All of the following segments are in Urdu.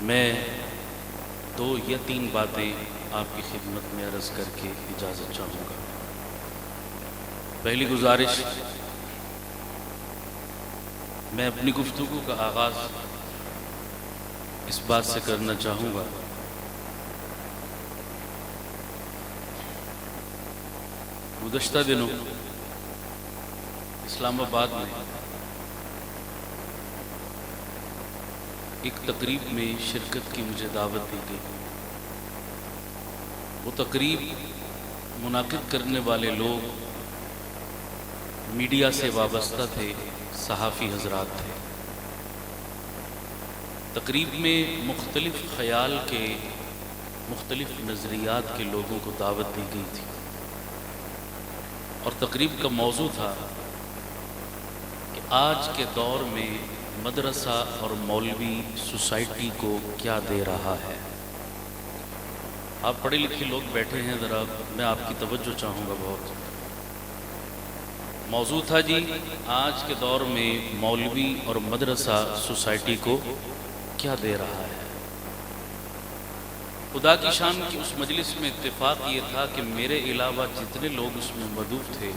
میں 2 یا 3 باتیں آپ کی خدمت میں عرض کر کے اجازت چاہوں گا۔ پہلی گزارش، میں اپنی گفتگو کا آغاز اس بات سے کرنا چاہوں گا گزشتہ دنوں اسلام آباد میں ایک تقریب میں شرکت کی مجھے دعوت دی گئی۔ وہ تقریب منعقد کرنے والے لوگ میڈیا سے وابستہ تھے، صحافی حضرات تھے۔ تقریب میں مختلف خیال کے، مختلف نظریات کے لوگوں کو دعوت دی گئی تھی، اور تقریب کا موضوع تھا کہ آج کے دور میں مدرسہ اور مولوی سوسائٹی کو کیا دے رہا ہے۔ آپ پڑھے لکھے لوگ بیٹھے ہیں، ذرا میں آپ کی توجہ چاہوں گا بہت۔ موضوع تھا جی، آج کے دور میں مولوی اور مدرسہ سوسائٹی کو کیا دے رہا ہے۔ خدا کی شان کی اس مجلس میں اتفاق یہ تھا کہ میرے علاوہ جتنے لوگ اس میں موجود تھے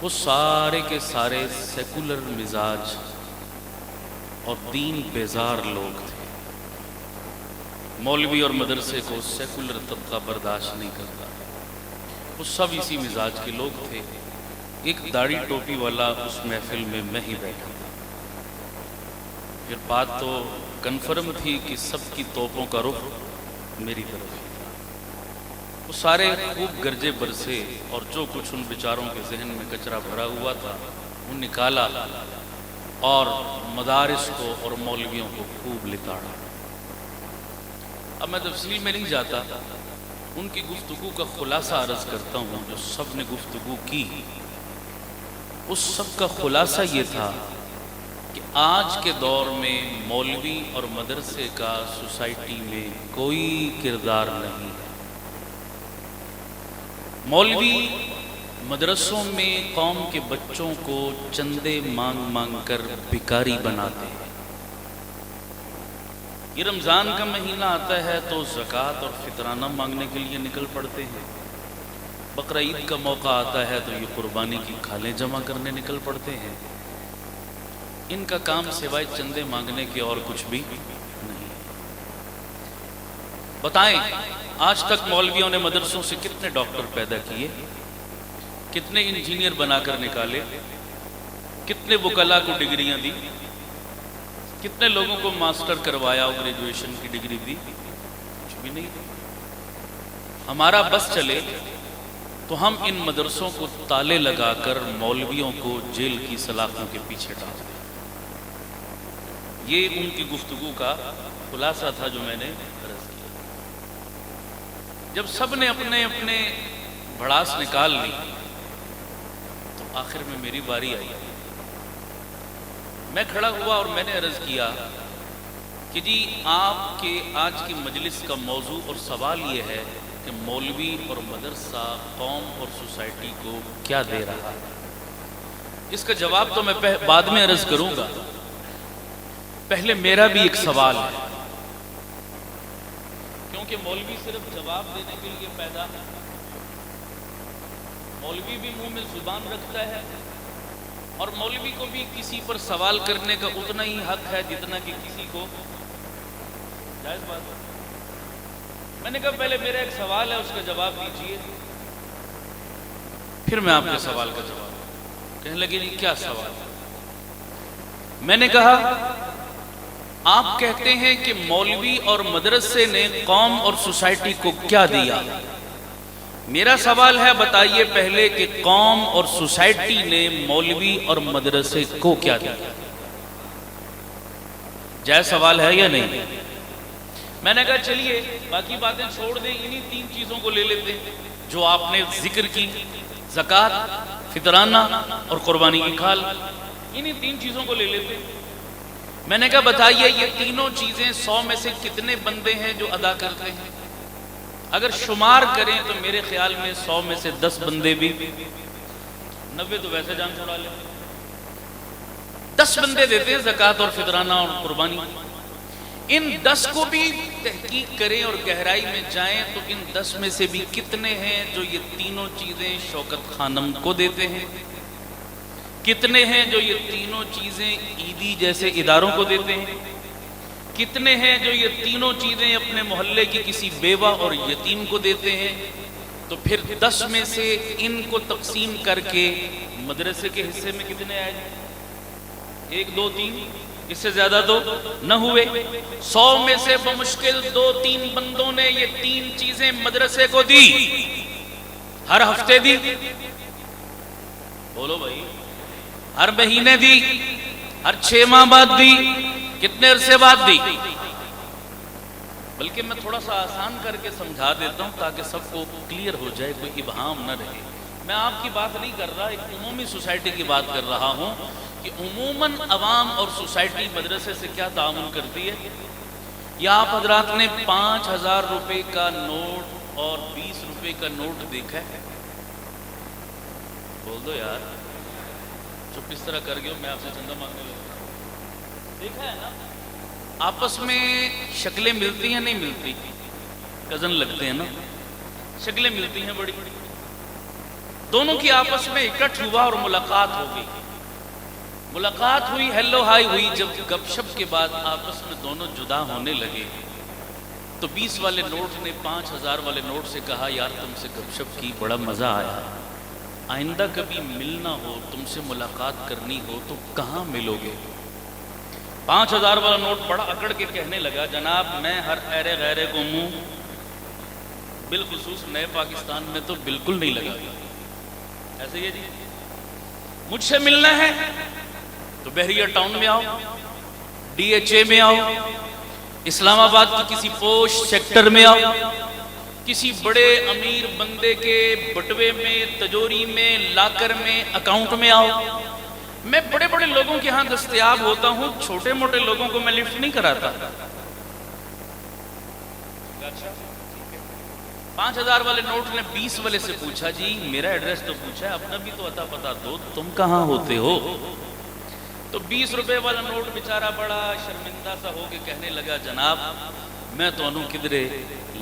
وہ سارے کے سارے سیکولر مزاج اور دین بیزار لوگ تھے۔ مولوی اور مدرسے کو سیکولر طبقہ برداشت نہیں کرتا، وہ سب اسی مزاج کے لوگ تھے۔ ایک داڑھی ٹوپی والا اس محفل میں میں ہی بیٹھا تھا۔ پھر بات تو کنفرم تھی کہ سب کی توپوں کا رخ میری طرف ہی تھا۔ وہ سارے خوب گرجے برسے اور جو کچھ ان بیچاروں کے ذہن میں کچرا بھرا ہوا تھا وہ نکالا اور مدارس کو اور مولویوں کو خوب لتاڑا۔ اب میں تفصیل میں نہیں جاتا، ان کی گفتگو کا خلاصہ عرض کرتا ہوں۔ جو سب نے گفتگو کی اس سب کا خلاصہ یہ تھا کہ آج کے دور میں مولوی اور مدرسے کا سوسائٹی میں کوئی کردار نہیں ہے۔ مولوی مدرسوں میں قوم کے بچوں کو چندے مانگ مانگ کر بھکاری بناتے ہیں۔ یہ رمضان کا مہینہ آتا ہے تو زکوٰۃ اور فطرانہ مانگنے کے لیے نکل پڑتے ہیں۔ بقرہ عید کا موقع آتا ہے تو یہ قربانی کی کھالیں جمع کرنے نکل پڑتے ہیں۔ ان کا کام سوائے چندے مانگنے کے اور کچھ بھی نہیں۔ بتائیں، آج تک مولویوں نے مدرسوں سے کتنے ڈاکٹر پیدا کیے، کتنے انجینئر بنا کر نکالے، کتنے وکلاء کو ڈگریاں دی، کتنے لوگوں کو ماسٹر کروایا اور گریجویشن کی ڈگری دی؟ کچھ بھی نہیں۔ ہمارا بس چلے تو ہم ان مدرسوں کو تالے لگا کر مولویوں کو جیل کی سلاخوں کے پیچھے ڈال دیں۔ یہ ان کی گفتگو کا خلاصہ تھا جو میں نے عرض کیا۔ جب سب نے اپنے اپنے بھڑاس نکال لی تو آخر میں میری باری آئی۔ میں کھڑا ہوا اور میں نے عرض کیا کہ جی، آپ کے آج کی مجلس کا موضوع اور سوال یہ ہے کہ مولوی اور مدرسہ قوم اور سوسائٹی کو کیا دے رہا ہے۔ اس کا جواب تو میں بعد میں عرض کروں گا، پہلے میرا بھی ایک سوال ہے، کیونکہ مولوی صرف جواب دینے کے لیے پیدا ہے۔ مولوی بھی منہ میں زبان رکھتا ہے، اور مولوی کو بھی کسی پر سوال کرنے کا اتنا ہی حق ہے جتنا کہ کسی کو جائز بات ہے۔ میں نے کہا پہلے میرا ایک سوال ہے، اس کا جواب دیجئے، پھر میں آپ کے سوال کا جواب دوں۔ کہنے لگے نہیں، کیا سوال ہے؟ میں نے کہا آپ کہتے ہیں کہ مولوی اور مدرسے نے قوم اور سوسائٹی کو کیا دیا۔ میرا سوال ہے، بتائیے پہلے کہ قوم اور سوسائٹی نے مولوی اور مدرسے کو کیا دیا۔ جائز سوال ہے یا نہیں؟ میں نے کہا چلیے باقی باتیں چھوڑ دیں، انہی 3 چیزوں کو لے لیتے ہیں جو آپ نے ذکر کی، زکوٰۃ، فطرانہ اور قربانی کی کھال، انہی 3 چیزوں کو لے لیتے ہیں۔ میں نے کہا بتائیے یہ تینوں چیزیں 100 میں سے کتنے بندے ہیں جو ادا کرتے ہیں؟ اگر شمار کریں تو میرے خیال میں 100 میں سے 10 بندے بھی، 90 تو ویسے جان چھوڑا لیں، 10 بندے دیتے ہیں زکوٰۃ اور فطرانہ اور قربانی۔ ان 10 کو بھی تحقیق کریں اور گہرائی میں جائیں تو ان 10 میں سے بھی کتنے ہیں جو یہ تینوں چیزیں شوکت خانم کو دیتے ہیں، کتنے ہیں جو یہ تینوں چیزیں عیدی جیسے اداروں کو دیتے ہیں، کتنے ہیں جو یہ تینوں چیزیں اپنے محلے کی کسی بیوہ اور یتیم کو دیتے ہیں. تو پھر 10 میں سے ان کو تقسیم کر کے مدرسے کے حصے میں کتنے آئے؟ 1 2 3، اس سے زیادہ تو نہ ہوئے. 100 میں سے بمشکل 2-3 بندوں نے یہ 3 چیزیں مدرسے کو دی. ہر ہفتے دی، بولو بھائی، ہر مہینے دی، ہر 6 ماہ بعد دی، کتنے عرصے بعد دی؟ بلکہ میں تھوڑا سا آسان کر کے سمجھا دیتا ہوں تاکہ سب کو کلیئر ہو جائے، کوئی ابہام نہ رہے. میں آپ کی بات نہیں کر رہا، ایک عمومی سوسائٹی کی بات کر رہا ہوں کہ عموماً عوام اور سوسائٹی مدرسے سے کیا تعامل کرتی ہے. یا آپ حضرات نے 5000 روپے کا نوٹ اور 20 روپے کا نوٹ دیکھا ہے؟ بول دو یار، چپ اس طرح کر گئے ہو، میں آپ سے چندہ مانگنے لگا. دیکھا ہے نا؟ آپس میں شکلیں ملتی ہیں نہیں ملتی؟ کزن لگتے ہیں نا، شکلیں ملتی ہیں بڑی. دونوں کی آپس میں اکٹھ ہوا اور ملاقات ہو گئی. ملاقات ہوئی، ہیلو ہائی ہوئی. جب گپ شپ کے بعد آپس میں دونوں جدا ہونے لگے تو 20 والے نوٹ نے 5000 والے نوٹ سے کہا، یار تم سے گپ شپ کی، بڑا مزہ آیا، آئندہ کبھی ملنا ہو، تم سے ملاقات کرنی ہو تو کہاں ملو گے؟ 5000 والا نوٹ بڑا اکڑ کے کہنے لگا، جناب میں ہر ایرے غیرے کو منہ بالخصوص نئے پاکستان میں تو بالکل نہیں لگا. ایسے ہی ہے جی، مجھ سے ملنا ہے تو بحریہ ٹاؤن میں آؤ، DHA میں آؤ، اسلام آباد کی کسی پوش سیکٹر میں آؤ، کسی بڑے امیر بندے کے بٹوے میں، تجوری میں، لاکر میں، اکاؤنٹ میں آؤ. میں بڑے بڑے لوگوں کے ہاں دستیاب ہوتا ہوں، چھوٹے موٹے لوگوں کو میں لفٹ نہیں کراتا. 5000 والے نوٹ نے 20 والے سے پوچھا، جی میرا ایڈریس تو پوچھا ہے، اپنا بھی تو عطا پتا دو، تم کہاں ہوتے ہو؟ تو 20 روپے والا نوٹ بیچارہ بڑا شرمندہ سا ہو کے کہنے لگا، جناب میں تو انہوں کدرے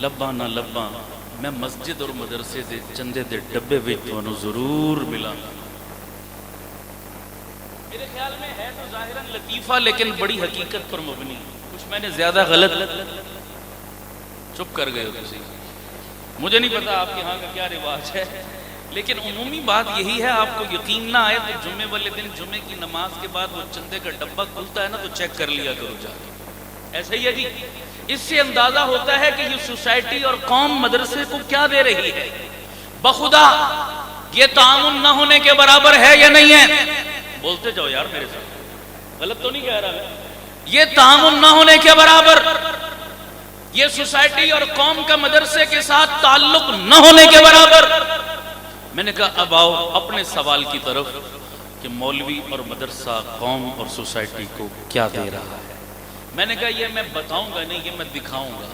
لباں نہ لباں، میں مسجد اور مدرسے دے چندے دے ڈبے وچ تو انہوں ضرور ملا. میرے خیال میں ہے تو ظاہراً لطیفہ لیکن بڑی حقیقت پر مبنی. کچھ میں نے زیادہ غلط، چپ کر گئے ہو کسی، مجھے نہیں پتا آپ کے ہاں کا کیا رواج ہے، لیکن عمومی بات یہی ہے. آپ کو یقین نہ آئے تو جمعے والے دن جمعے کی نماز کے بعد وہ چندے کا ڈبہ کھلتا ہے نا تو چیک کر لیا کرو جا کے. ایسا ہی ہے جی. اس سے اندازہ ہوتا ہے کہ یہ سوسائٹی اور قوم مدرسے کو کیا دے رہی ہے. بخدا یہ تعاون نہ ہونے کے برابر ہے یا نہیں ہے؟ بولتے جاؤ یار میرے ساتھ، غلط تو نہیں کہہ رہا میں. یہ تعاون نہ ہونے کے برابر، یہ سوسائٹی اور قوم کا مدرسے کے ساتھ تعلق نہ ہونے کے برابر. میں نے کہا اب آؤ اپنے سوال کی طرف کہ مولوی اور مدرسہ قوم اور سوسائٹی کو کیا دے رہا ہے. میں نے کہا یہ میں بتاؤں گا نہیں، یہ میں دکھاؤں گا.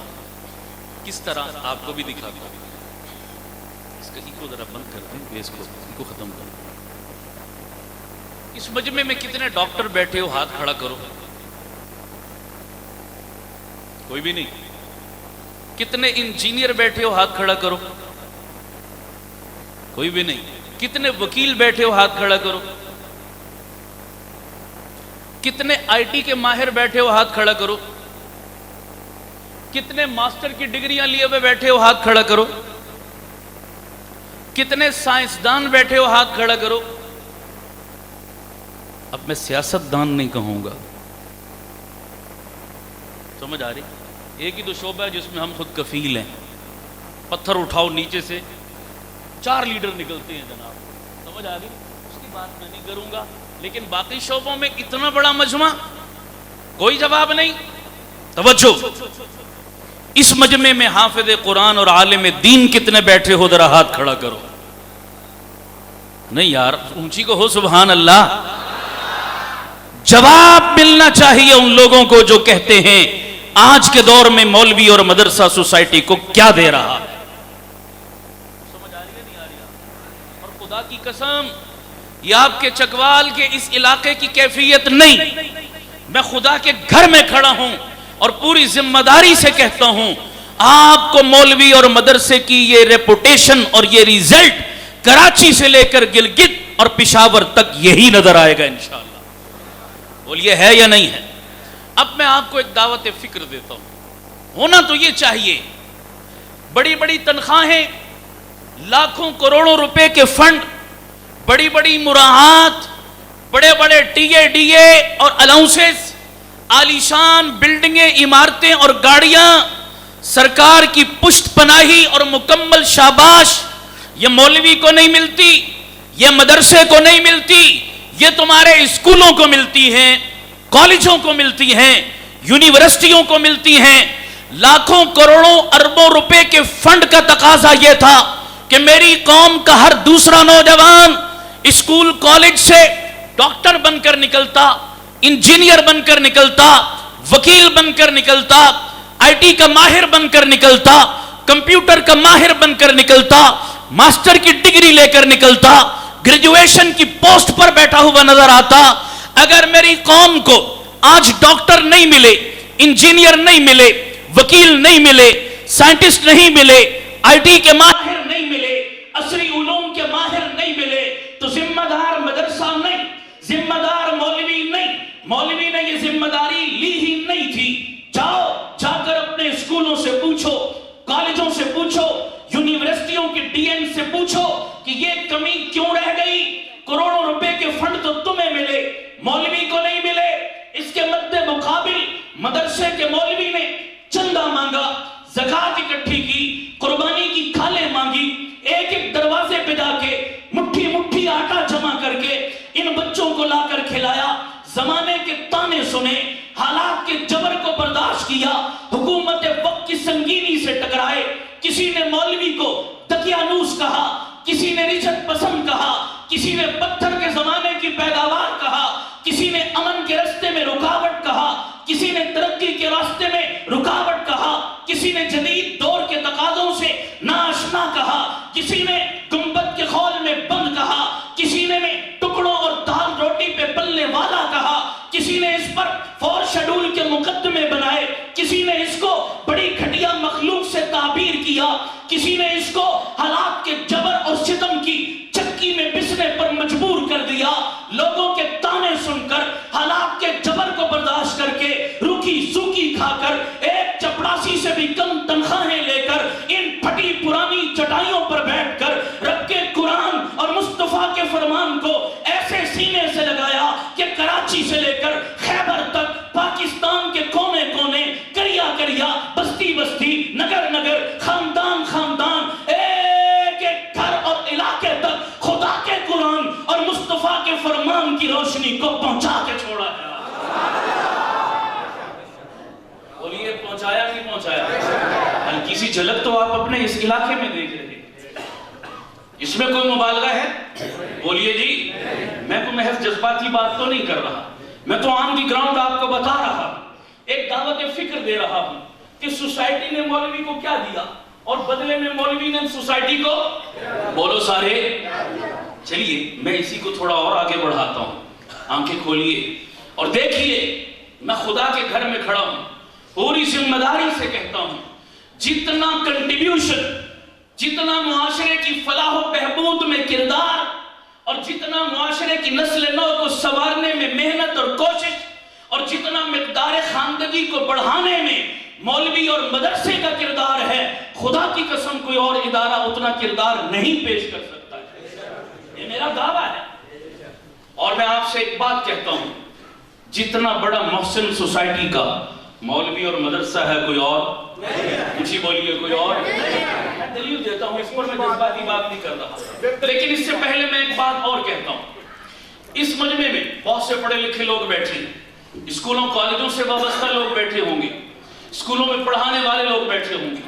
کس طرح آپ کو بھی دکھاتا ہوں. اس کا ایکو ذرا بند کر دیں، بیس کو ایکو ختم کر دیں. اس مجمع میں کتنے ڈاکٹر بیٹھے ہو؟ ہاتھ کھڑا کرو. کوئی بھی نہیں. کتنے انجینئر بیٹھے ہو؟ ہاتھ کھڑا کرو. کوئی بھی نہیں. کتنے وکیل بیٹھے ہو؟ ہاتھ کھڑا کرو. کتنے IT کے ماہر بیٹھے ہو؟ ہاتھ کھڑا کرو. کتنے ماسٹر کی ڈگریاں لیے ہوئے بیٹھے ہو؟ ہاتھ کھڑا کرو. کتنے سائنسدان بیٹھے ہو؟ ہاتھ کھڑا کرو. اب میں سیاست دان نہیں کہوں گا، سمجھ آ رہی؟ ایک ہی تو شعبہ ہے جس میں ہم خود کفیل ہیں. پتھر اٹھاؤ نیچے سے 4 لیڈر نکلتے ہیں جناب، سمجھ آ رہی؟ اس کی بات میں نہیں کروں گا. لیکن باقی شعبوں میں اتنا بڑا مجمع، کوئی جواب نہیں. توجہ، اس مجمع میں حافظ قرآن اور عالم دین کتنے بیٹھے ہو؟ ذرا ہاتھ کھڑا کرو. نہیں یار اونچی کو ہو سبحان اللہ. جواب ملنا چاہیے ان لوگوں کو جو کہتے ہیں آج کے دور میں مولوی اور مدرسہ سوسائٹی کو کیا دے رہا ہے. سمجھ آ رہی ہے نہیں آ رہی؟ اور خدا کی قسم یہ آپ کے چکوال کے اس علاقے کی کیفیت نہیں. میں خدا کے گھر میں کھڑا ہوں، اور پوری ذمہ داری سے کہتا ہوں آپ کو مولوی اور مدرسے کی یہ ریپوٹیشن اور یہ ریزلٹ کراچی سے لے کر گلگت اور پشاور تک یہی نظر آئے گا انشاءاللہ. بولیے ہے یا نہیں ہے؟ اب میں آپ کو ایک دعوت فکر دیتا ہوں. ہونا تو یہ چاہیے بڑی بڑی تنخواہیں، لاکھوں کروڑوں روپے کے فنڈ، بڑی بڑی مراعات، بڑے بڑے ٹی اے اور الاؤنسز، عالیشان بلڈنگیں، عمارتیں اور گاڑیاں، سرکار کی پشت پناہی اور مکمل شاباش یہ مولوی کو نہیں ملتی، یہ مدرسے کو نہیں ملتی، یہ تمہارے اسکولوں کو ملتی ہیں، کالجوں کو ملتی ہیں، یونیورسٹیوں کو ملتی ہیں. لاکھوں کروڑوں اربوں روپے کے فنڈ کا تقاضا یہ تھا کہ میری قوم کا ہر دوسرا نوجوان اسکول کالج سے ڈاکٹر بن کر نکلتا، انجینئر بن کر نکلتا، وکیل بن کر نکلتا، آئی ٹی کا ماہر بن کر نکلتا، کمپیوٹر کا ماہر بن کر نکلتا، ماسٹر کی ڈگری لے کر نکلتا، گریجویشن کی پوسٹ پر بیٹھا ہوا نظر آتا. اگر میری قوم کو آج ڈاکٹر نہیں ملے، انجینئر نہیں ملے، وکیل نہیں ملے، سائنٹسٹ نہیں ملے، آئی ٹی کے ماہر نہیں ملے، عصری علوم کے ماہر نہیں ملے، تو ذمہ دار مدرسہ نہیں، ذمہ دار مولوی نہیں. مولوی نے یہ ذمہ داری لی ہی نہیں تھی. جا کر اپنے اسکولوں سے پوچھو، کالجوں سے پوچھو، یونیورسٹیوں کے ڈی این سے پوچھو کہ یہ کمی کیوں رہ گئی. کروڑوں روپے کے فنڈ تو تمہیں ملے، مولوی کو نہیں ملے. اس کے مد مقابل مدرسے کے مولوی نے چندہ مانگا، زکات اکٹھی کی، قربانی کی کھالیں مانگی، ایک ایک دروازے پہ جا کے مٹھی مٹھی آٹا جمع کر کے ان بچوں کو لا کر کھلایا. زمانے کے تانے سنے، حالات کے جبر کو برداشت کیا، حکومت وقت کی سنگینی سے ٹکرائے. کسی نے مولوی کو دقیانوس کہا، کسی نے رشوت پسند کہا، کسی نے پتھر کے زمانے کی پیداوار کہا، کسی نے امن کے راستے میں رکاوٹ کہا، کسی نے ترقی کے راستے میں رکاوٹ کہا، کسی نے جدید دور کے تقاضوں سے ناآشنا کہا، کسی نے گنبد کے خول میں بند کہا، کسی نے ٹکڑوں اور دال روٹی پہ پلنے والا کہا، کسی نے اس پر فور شیڈول کے مقدمے بنائے، کسی نے اس کو بڑی گھٹیا مخلوق سے تعبیر کیا، کسی نے اس کو حالات کے جبر اور ستم کی چکی میں پسنے پر مجبور کر دیا. لوگوں کے تانے سن کر، حالات کے جبر کو برداشت کر کے، روکی سوکی کھا کر، ایک چپڑاسی سے بھی کم تنخواہیں لے کر، ان پھٹی پرانی چٹائیوں پر بیٹھ کر رب کے قرآن اور مصطفیٰ کے فرمان کو ایسے سینے سے لگایا کہ کراچی سے لے کر خیبر تک، پاکستان کے کونے کونے، کریا کریا، بستی بستی، نگر نگر، خاندان خاندان، ایک ایک گھر اور علاقے تک خدا کے قرآن اور مصطفیٰ کے فرمان کی روشنی کو پہنچا کے چھوڑا ہے. بولیے پہنچایا نہیں پہنچایا؟ ہلکی سی جھلک تو آپ اپنے اس علاقے میں دیکھ رہے ہیں. اس میں کوئی مبالغہ ہے؟ بولیے جی. میں کوئی محض جذباتی بات تو نہیں کر رہا، میں تو آن دی گراؤنڈ آپ کو بتا رہا ہوں، ایک دعوت فکر دے رہا ہوں کہ سوسائٹی نے مولوی کو کیا دیا اور بدلے میں مولوی نے سوسائٹی کو، بولو سارے. چلیے میں اسی کو تھوڑا اور آگے بڑھاتا ہوں. آنکھیں کھولیے اور دیکھیے، میں خدا کے گھر میں کھڑا ہوں، پوری ذمہ داری سے کہتا ہوں، جتنا کنٹریبیوشن، جتنا معاشرے کی فلاح و بہبود میں کردار اور جتنا معاشرے کی نسل نو کو سنوارنے میں محنت اور کوشش اور جتنا مقدار خواندگی کو بڑھانے میں مولوی اور مدرسے کا کردار ہے، خدا کی قسم کوئی اور ادارہ اتنا کردار نہیں پیش کر سکتا ہے. یہ میرا دعویٰ ہے. اور میں آپ سے ایک بات کہتا ہوں، جتنا بڑا محسن سوسائٹی کا مولوی اور مدرسہ ہے کوئی اور اونچی بولیے، کوئی اور. میں دلیل دیتا ہوں، اس پر میں جذباتی بات نہیں کر رہا، لیکن اس سے پہلے میں ایک بات اور کہتا ہوں. اس مجمع میں بہت سے پڑھے لکھے لوگ بیٹھے ہیں، اسکولوں کالجوں سے وابستہ لوگ بیٹھے ہوں گے، اسکولوں میں پڑھانے والے لوگ بیٹھے ہوں گے،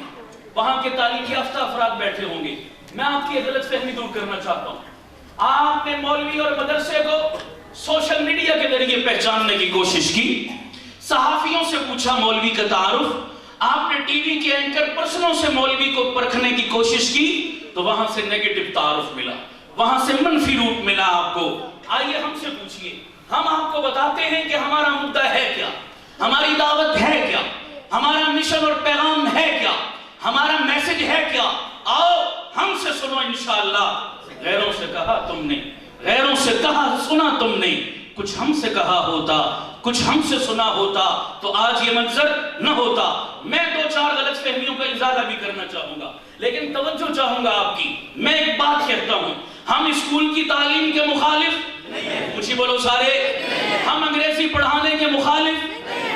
وہاں کے تعلیم یافتہ افراد بیٹھے ہوں گے. میں آپ کی غلط فہمی دور کرنا چاہتا ہوں. آپ نے مولوی اور مدرسے کو سوشل میڈیا کے ذریعے پہچاننے کی کوشش کی، صحافیوں سے پوچھا مولوی کا تعارف، آپ نے ٹی وی کے اینکر پرسنوں سے مولوی کو پرکھنے کی کوشش کی تو وہاں سے نیگیٹو تعارف ملا، وہاں سے منفی روپ ملا آپ کو. آئیے ہم سے پوچھئے، ہم آپ کو بتاتے ہیں کہ ہمارا مدعا ہے کیا، ہماری دعوت ہے کیا. ہمارا مشن اور پیغام ہے کیا، ہمارا میسج ہے کیا؟ آؤ ہم سے سنو انشاءاللہ۔ غیروں سے کہا تم نے، غیروں سے کہا سنا تم نے، کچھ ہم سے کہا ہوتا، کچھ ہم سے سنا ہوتا تو آج یہ منظر نہ ہوتا۔ میں دو چار غلط فہمیوں کا ازالہ بھی کرنا چاہوں گا، لیکن توجہ چاہوں گا آپ کی۔ میں ایک بات کہتا ہوں، ہم اسکول کی تعلیم کے مخالف نہیں ہیں، کچھ ہی بولو سارے۔ ہم انگریزی پڑھانے کے مخالف،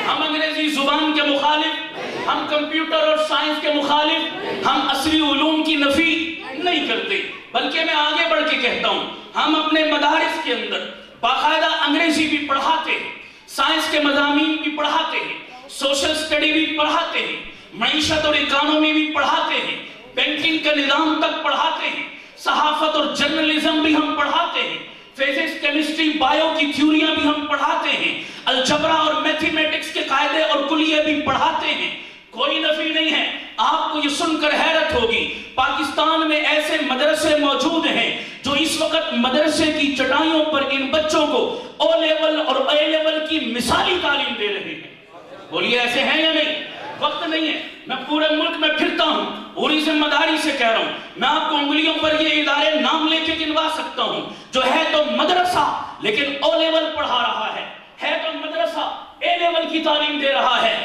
ہم انگریزی زبان کے مخالف، ہم کمپیوٹر اور سائنس کے مخالف، ہم عصری علوم کی نفی نہیں کرتے، بلکہ میں آگے بڑھ کے کہتا ہوں ہم اپنے مدارس کے اندر باقاعدہ انگریزی بھی پڑھاتے ہیں، سائنس کے مضامین بھی پڑھاتے ہیں، سوشل سٹڈی بھی پڑھاتے ہیں، معیشت اور اکانومی بھی پڑھاتے ہیں، بینکنگ کا نظام تک پڑھاتے ہیں، صحافت اور جرنلزم بھی ہم پڑھاتے ہیں، فزکس کیمسٹری بائیو کی تھیوریاں بھی ہم پڑھاتے ہیں، الجبرا اور میتھمیٹکس کے قاعدے اور کلیے بھی پڑھاتے ہیں۔ کوئی نفی نہیں ہے۔ آپ کو یہ سن کر حیرت ہوگی، پاکستان میں ایسے مدرسے موجود ہیں جو اس وقت مدرسے کی چٹائیوں پر ان بچوں کو او لیول اور اے لیول کی مثالی تعلیم دے رہے ہیں۔ بولیے ایسے ہیں یا نہیں؟ وقت نہیں ہے، میں پورے ملک میں پھرتا ہوں، پوری ذمہ داری سے کہہ رہا ہوں، میں آپ کو انگلیوں پر یہ ادارے نام لے کے گنوا سکتا ہوں جو ہے تو مدرسہ لیکن او لیول پڑھا رہا ہے تو مدرسہ اے لیول کی تعلیم دے رہا ہے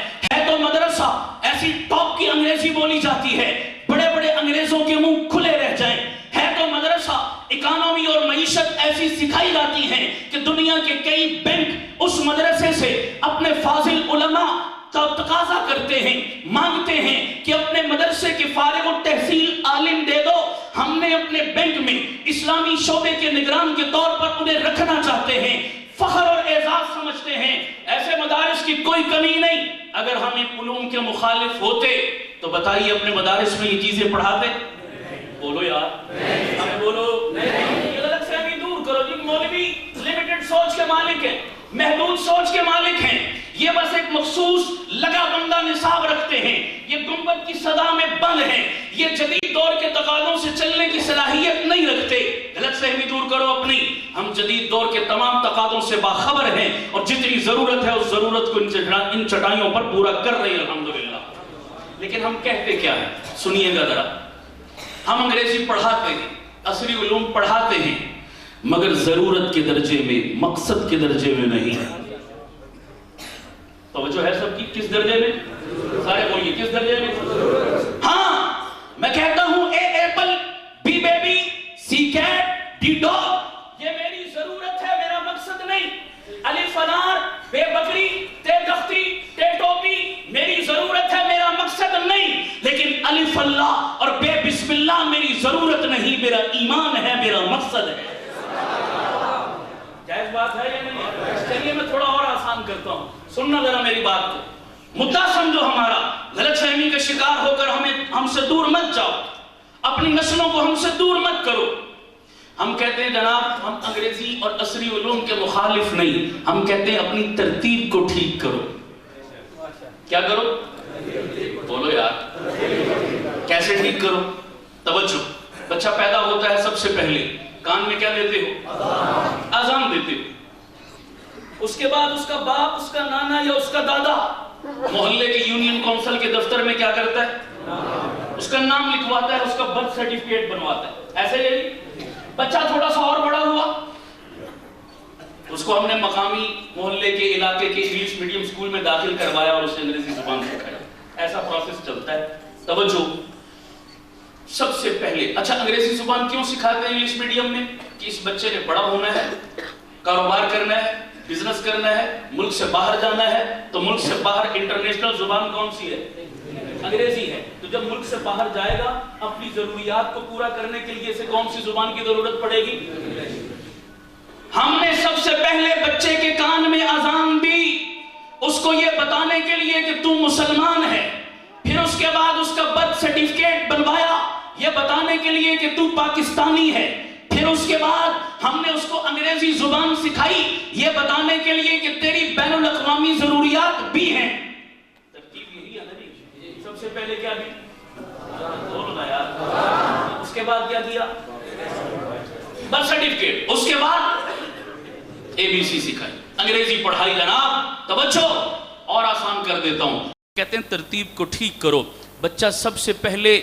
تو مدرسہ ایسی ٹاپ کی انگریزی بولی جاتی ہے بڑے بڑے انگریزوں کے منہ کھلے رہ جائیں، ہے تو مدرسہ اکانومی اور معیشت ایسی سکھائی جاتی ہے کہ دنیا کے کئی بینک اس مدرسے سے اپنے فاضل علماء کا تقاضا کرتے ہیں، مانگتے ہیں کہ اپنے مدرسے کے فارغ التحصیل عالم دے دو، ہم نے اپنے بینک میں اسلامی شعبے کے نگران کے طور پر انہیں رکھنا چاہتے ہیں، فخر اور اعزاز سمجھتے ہیں۔ ایسے مدارس کی کوئی کمی نہیں۔ اگر ہم ان علوم کے مخالف ہوتے تو بتائیے اپنے مدارس میں یہ چیزیں پڑھاتے؟ بولو یار، ہمیں بولو۔ یہ غلط فہمی دور کرو جی، مولوی لمیٹڈ سوچ کے مالک ہیں، محدود سوچ کے مالک ہیں، یہ بس ایک مخصوص لگا بندہ نصاب رکھتے ہیں، یہ گنبد کی صدا میں بند ہیں، یہ جدید دور کے تقاضوں سے چلنے کی صلاحیت نہیں رکھتے۔ غلط فہمی دور کرو اپنی، ہم جدید دور کے تمام تقاضوں سے باخبر ہیں اور جتنی ضرورت ہے اس ضرورت کو ان چٹائیوں پر پورا کر رہے ہیں الحمدللہ۔ لیکن ہم کہتے کیا ہیں؟ سنیے گا ذرا، ہم انگریزی پڑھاتے ہیں، عصری علوم پڑھاتے ہیں، مگر ضرورت کے درجے میں، مقصد کے درجے میں نہیں۔ توجہ ہے سب کی؟ کس درجے میں؟ سارے بولیے کس درجے میں؟ ہاں میں کہتا ہوں A apple, B baby, C cat, D dog, یہ میری ضرورت ہے، میرا مقصد نہیں۔ الف انار، بے بکری، تے تختی، تے ٹوپی، میری ضرورت ہے، میرا مقصد نہیں۔ لیکن الف اللہ اور بے بسم اللہ میری ضرورت نہیں، میرا ایمان ہے، میرا مقصد ہے۔ جائز بات ہے یا نہیں؟ چلیے میں تھوڑا اور آسان کرتا ہوں، سننا ذرا میری بات کو، مدعا سمجھو ہمارا، غلط فہمی کا شکار ہو کر ہم سے دور مت جاؤ، اپنی نسلوں کو ہم سے دور مت کرو۔ ہم کہتے ہیں جناب ہم انگریزی اور عصری علوم کے مخالف نہیں، ہم کہتے ہیں اپنی ترتیب کو ٹھیک کرو۔ کیا کرو؟ بولو یار، کیسے ٹھیک کرو؟ توجہ، بچہ پیدا ہوتا ہے سب سے پہلے کان میں کیا دیتے ہو؟ اذان دیتے ہو۔ اس کے بعد اس کا باپ، اس کا نانا یا اس کا دادا محلے کے یونین کونسل کے دفتر میں کیا کرتا ہے؟ اس کا نام لکھواتا ہے، اس کا برتھ سرٹیفکیٹ بنواتا ہے۔ ایسے ہی بچہ تھوڑا سا اور بڑا ہوا، اس کو ہم نے مقامی محلے کے علاقے کے انگلش میڈیم اسکول میں داخل کروایا اور اسے انگریزی زبان سکھایا۔ ایسا پروسیس چلتا ہے۔ توجہ، سب سے پہلے اچھا انگریزی زبان کیوں سکھاتے ہیں انگلش میڈیم میں؟ کہ اس بچے نے بڑا ہونا ہے، کاروبار کرنا ہے، بزنس کرنا ہے، ملک سے باہر جانا ہے، تو ملک سے باہر انٹرنیشنل زبان کون سی ہے؟ انگریزی ہے۔ تو جب ملک سے باہر جائے گا اپنی ضروریات کو پورا کرنے کے لیے اسے کون سی زبان کی ضرورت پڑے گی؟ ہم نے سب سے پہلے بچے کے کان میں اذان دی، اس کو یہ بتانے کے لیے کہ تو مسلمان ہے، پھر اس کے بعد اس کا برتھ سرٹیفکیٹ بنوایا یہ بتانے کے لیے کہ تو پاکستانی ہے، پھر اس کے بعد ہم نے اس کو انگریزی زبان سکھائی یہ بتانے کے لیے کہ تیری بین الاقوامی ضروریات بھی ہیں۔ ترتیب یہی ہے نا، سب سے پہلے کیا دی؟ بولنا یار۔ اس کے بعد کیا دیا؟ Birth certificate. اس کے بعد ABC سکھائی، انگریزی پڑھائی۔ جناب توجہ، اور آسان کر دیتا ہوں، کہتے ہیں ترتیب کو ٹھیک کرو. بچہ سب سے پہلے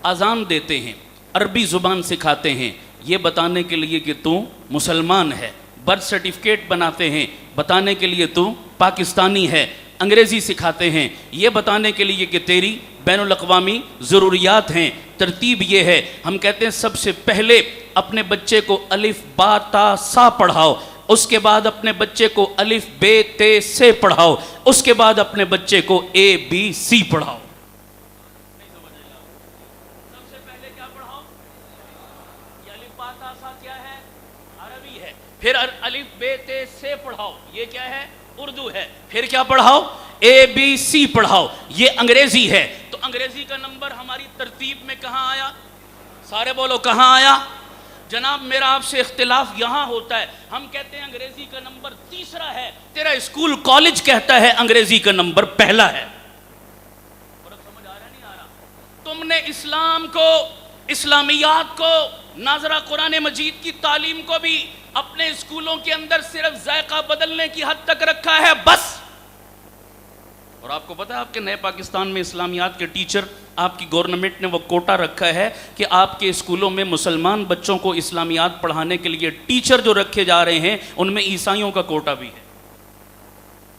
اذان دیتے ہیں, عربی زبان سکھاتے ہیں یہ بتانے کے لیے کہ تو مسلمان ہے. برتھ سرٹیفکیٹ بناتے ہیں بتانے کے لیے تو پاکستانی ہے. انگریزی سکھاتے ہیں یہ بتانے کے لیے کہ تیری بین الاقوامی ضروریات ہیں. ترتیب یہ ہے. ہم کہتے ہیں سب سے پہلے اپنے بچے کو الف با تا سا پڑھاؤ, اس کے بعد اپنے بچے کو الف بے تے سے پڑھاؤ, اس کے بعد اپنے بچے کو اے بی سی پڑھاؤ. سب سے پہلے کیا پڑھاؤ؟ یہ الف با تا سا کیا ہے؟ عربی ہے. پھر الف بے تے سے پڑھاؤ, یہ کیا ہے؟ اردو ہے. پھر کیا پڑھاؤ؟ اے بی سی پڑھاؤ, یہ انگریزی ہے. تو انگریزی کا نمبر ہماری ترتیب میں کہاں آیا؟ سارے بولو کہاں آیا؟ جناب میرا آپ سے اختلاف یہاں ہوتا ہے. ہم کہتے ہیں انگریزی کا نمبر تیسرا ہے, تیرا اسکول کالج کہتا ہے انگریزی کا نمبر پہلا ہے. فرق سمجھ آ رہا نہیں آ رہا؟ تم نے اسلام کو, اسلامیات کو, ناظرہ قرآن مجید کی تعلیم کو بھی اپنے اسکولوں کے اندر صرف ذائقہ بدلنے کی حد تک رکھا ہے بس. اور آپ کو پتا ہے آپ کے نئے پاکستان میں اسلامیات کے ٹیچر, آپ کی گورنمنٹ نے وہ کوٹا رکھا ہے کہ آپ کے اسکولوں میں مسلمان بچوں کو اسلامیات پڑھانے کے لیے ٹیچر جو رکھے جا رہے ہیں ان میں عیسائیوں کا کوٹا بھی ہے.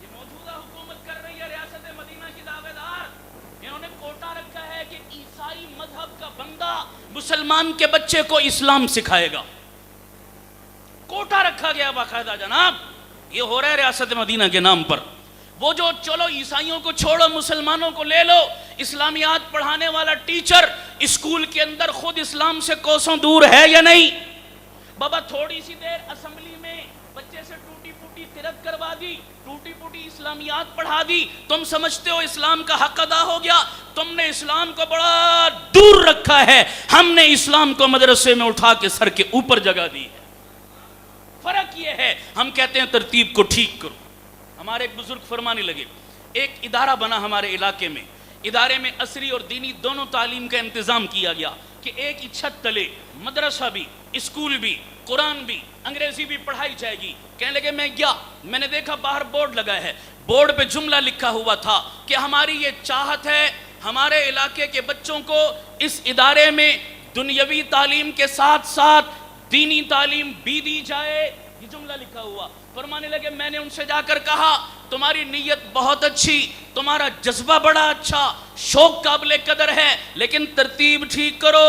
یہ موجودہ حکومت کر رہی ہے ریاست مدینہ کی دعوے دار, انہوں نے کوٹا رکھا ہے کہ عیسائی مذہب کا بندہ مسلمان کے بچے کو اسلام سکھائے گا. کوٹا رکھا گیا باقاعدہ جناب. یہ ہو رہا ہے ریاست مدینہ کے نام پر. وہ جو چلو عیسائیوں کو چھوڑو مسلمانوں کو لے لو, اسلامیات پڑھانے والا ٹیچر اسکول کے اندر خود اسلام سے کوسوں دور ہے یا نہیں؟ بابا تھوڑی سی دیر اسمبلی میں بچے سے ٹوٹی پوٹی ترت کروا دی, ٹوٹی پوٹی اسلامیات پڑھا دی, تم سمجھتے ہو اسلام کا حق ادا ہو گیا؟ تم نے اسلام کو بڑا دور رکھا ہے, ہم نے اسلام کو مدرسے میں اٹھا کے سر کے اوپر جگہ دی ہے. فرق یہ ہے, ہم کہتے ہیں ترتیب کو ٹھیک کرو. ہمارے ایک بزرگ فرمانے لگے, ایک ادارہ بنا ہمارے علاقے میں, ادارے میں عصری اور دینی دونوں تعلیم کا انتظام کیا گیا کہ ایک ہی چھت تلے مدرسہ بھی, اسکول بھی, قرآن بھی, انگریزی بھی پڑھائی جائے گی. کہنے لگے میں گیا, میں نے دیکھا باہر بورڈ لگا ہے, بورڈ پہ جملہ لکھا ہوا تھا کہ ہماری یہ چاہت ہے ہمارے علاقے کے بچوں کو اس ادارے میں دنیاوی تعلیم کے ساتھ ساتھ دینی تعلیم بھی دی جائے. یہ جملہ لکھا ہوا. فرمانے لگے میں نے ان سے جا کر کہا تمہاری نیت بہت اچھی, تمہارا جذبہ بڑا اچھا, شوق قابل قدر ہے, لیکن ترتیب ٹھیک کرو.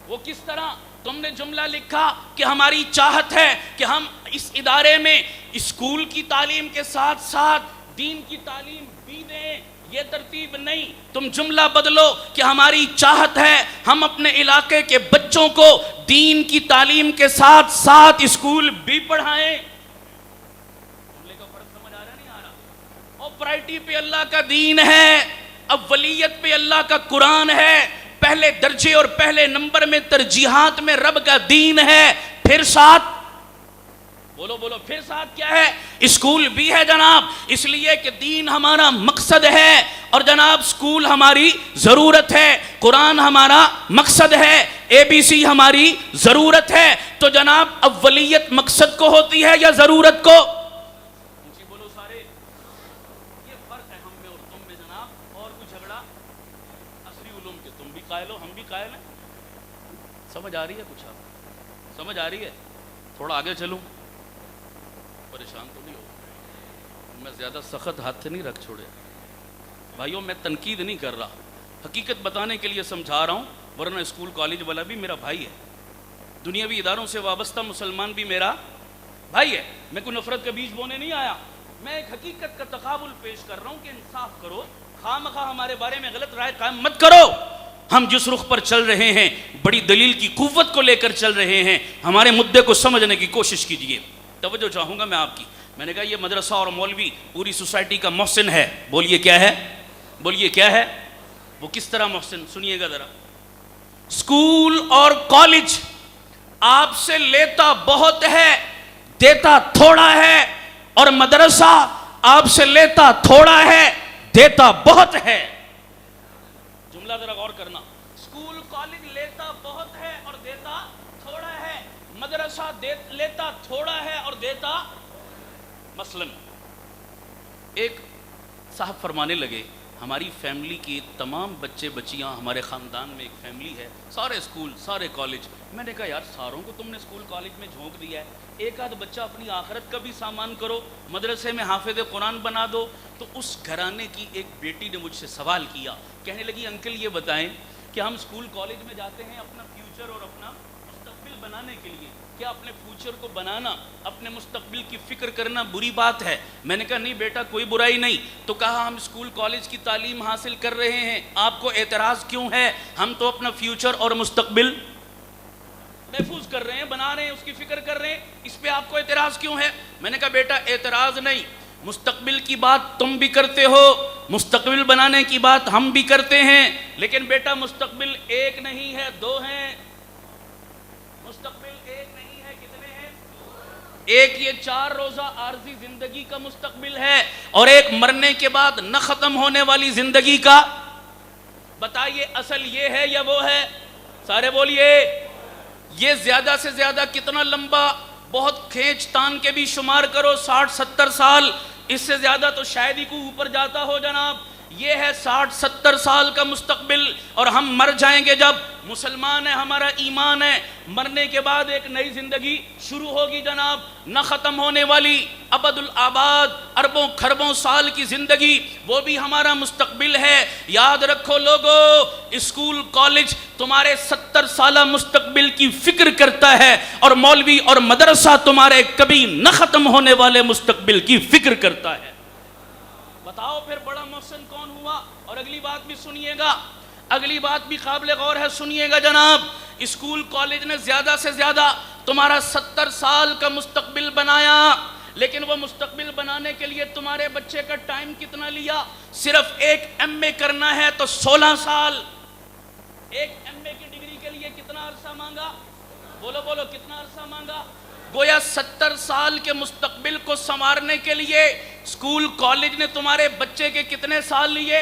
وہ کس طرح؟ تم نے جملہ لکھا کہ ہماری چاہت ہے کہ ہم اس ادارے میں اسکول کی تعلیم کے ساتھ ساتھ دین کی تعلیم بھی دیں, یہ ترتیب نہیں. تم جملہ بدلو کہ ہماری چاہت ہے ہم اپنے علاقے کے بچوں کو دین کی تعلیم کے ساتھ ساتھ اسکول بھی پڑھائیں. جملے کا فرق سمجھ آ رہا نہیں آ رہا؟ اور پرائرٹی پہ اللہ کا دین ہے, اولیت پہ اللہ کا قرآن ہے, پہلے درجے اور پہلے نمبر میں ترجیحات میں رب کا دین ہے, پھر ساتھ بولو بولو پھر ساتھ کیا ہے؟ اسکول بھی ہے جناب. اس لیے کہ دین ہمارا مقصد ہے اور جناب اسکول ہماری ضرورت ہے, قرآن ہمارا مقصد ہے, اے بی سی ہماری ضرورت ہے. تو جناب اولیت مقصد کو ہوتی ہے یا ضرورت کو؟ جی بولو سارے. یہ فرق ہے ہم میں اور تم میں جناب. اور کوئی جھگڑا؟ عصری علوم کے تم بھی قائل ہو ہم بھی قائل ہیں. سمجھ آ رہی ہے کچھ؟ آپ سمجھ آ رہی ہے؟ تھوڑا آگے چلوں, پریشان تو نہیں ہو؟ میں زیادہ سخت ہاتھ نہیں رکھ چھوڑے بھائیوں, میں تنقید نہیں کر رہا, حقیقت بتانے کے لیے سمجھا رہا ہوں, ورنہ اسکول کالج والا بھی میرا بھائی ہے, دنیاوی اداروں سے وابستہ مسلمان بھی میرا بھائی ہے. میں کوئی نفرت کا بیج بونے نہیں آیا, میں ایک حقیقت کا تقابل پیش کر رہا ہوں کہ انصاف کرو, خواہ مخواہ ہمارے بارے میں غلط رائے قائم مت کرو. ہم جس رخ پر چل رہے ہیں بڑی دلیل کی قوت کو لے کر چل رہے ہیں, ہمارے مدعے کو سمجھنے کی کوشش کیجیے. توجہ چاہوں گا میں آپ کی. میں نے کہا یہ مدرسہ اور مولوی پوری سوسائٹی کا محسن ہے, بولیے کیا ہے؟ بولیے کیا ہے؟ وہ کس طرح محسن؟ سنیے گا ذرا. اسکول اور کالج آپ سے لیتا بہت ہے دیتا تھوڑا ہے, اور مدرسہ آپ سے لیتا تھوڑا ہے دیتا بہت ہے. جملہ ذرا غور کرنا. اسکول کالج لیتا بہت ہے اور دیتا تھوڑا ہے, مدرسہ لیتا تھوڑا ہے اور دیتا. مثلاً ایک صاحب فرمانے لگے ہماری فیملی کی تمام بچے بچیاں، ہمارے خاندان میں ایک فیملی ہے، سارے اسکول سارے کالج. میں نے کہا یار ساروں کو تم نے اسکول کالج میں جھونک دیا ہے، ایک آدھ بچہ اپنی آخرت کا بھی سامان کرو، مدرسے میں حافظ قرآن بنا دو. تو اس گھرانے کی ایک بیٹی نے مجھ سے سوال کیا، کہنے لگی انکل یہ بتائیں کہ ہم اسکول کالج میں جاتے ہیں اپنا فیوچر اور اپنا مستقبل بنانے کے لیے، کیا اپنے فیوچر کو بنانا، اپنے مستقبل کی فکر کرنا بری بات ہے؟ میں نے کہا نہیں بیٹا کوئی برائی نہیں. تو کہا ہم اسکول کالج کی تعلیم حاصل کر رہے ہیں، آپ کو اعتراض کیوں ہے؟ ہم تو اپنا فیوچر اور مستقبل محفوظ کر رہے ہیں، بنا رہے ہیں، اس کی فکر کر رہے ہیں، اس پہ آپ کو اعتراض کیوں ہے؟ میں نے کہا بیٹا اعتراض نہیں، مستقبل کی بات تم بھی کرتے ہو، مستقبل بنانے کی بات ہم بھی کرتے ہیں، لیکن بیٹا مستقبل ایک نہیں ہے، دو ہیں. مستقبل ایک نہیں ہے، کتنے ہیں؟ ایک یہ 4 روزہ عارضی زندگی کا مستقبل ہے، اور ایک مرنے کے بعد نہ ختم ہونے والی زندگی کا. بتائیے اصل یہ ہے یا وہ ہے؟ سارے بولیے. یہ زیادہ سے زیادہ کتنا لمبا؟ بہت کھینچ تان کے بھی شمار کرو 60-70 سال، اس سے زیادہ تو شاید ہی کو اوپر جاتا ہو جناب. یہ ہے 60-70 سال کا مستقبل، اور ہم مر جائیں گے جب. مسلمان ہے، ہمارا ایمان ہے، مرنے کے بعد ایک نئی زندگی شروع ہوگی جناب، نہ ختم ہونے والی ابد الآباد اربوں کھربوں سال کی زندگی، وہ بھی ہمارا مستقبل ہے. یاد رکھو لوگو، اسکول کالج تمہارے 70 سالہ مستقبل کی فکر کرتا ہے، اور مولوی اور مدرسہ تمہارے کبھی نہ ختم ہونے والے مستقبل کی فکر کرتا ہے. بتاؤ پھر بڑا محسن کون ہوا؟ اور اگلی بات بھی سنیے گا، اگلی بات بھی قابل غور ہے، سنیے گا جناب. اسکول کالج نے زیادہ سے زیادہ تمہارا 70 سال کا مستقبل بنایا، لیکن وہ مستقبل بنانے کے لیے تمہارے بچے کا ٹائم کتنا لیا؟ صرف ایک ایم اے کرنا ہے تو 16 سال. ایک ایم اے کی ڈگری کے لیے کتنا عرصہ مانگا؟ بولو بولو کتنا عرصہ مانگا؟ گویا 70 سال کے مستقبل کو سنوارنے کے لیے اسکول کالج نے تمہارے بچے کے کتنے سال لیے؟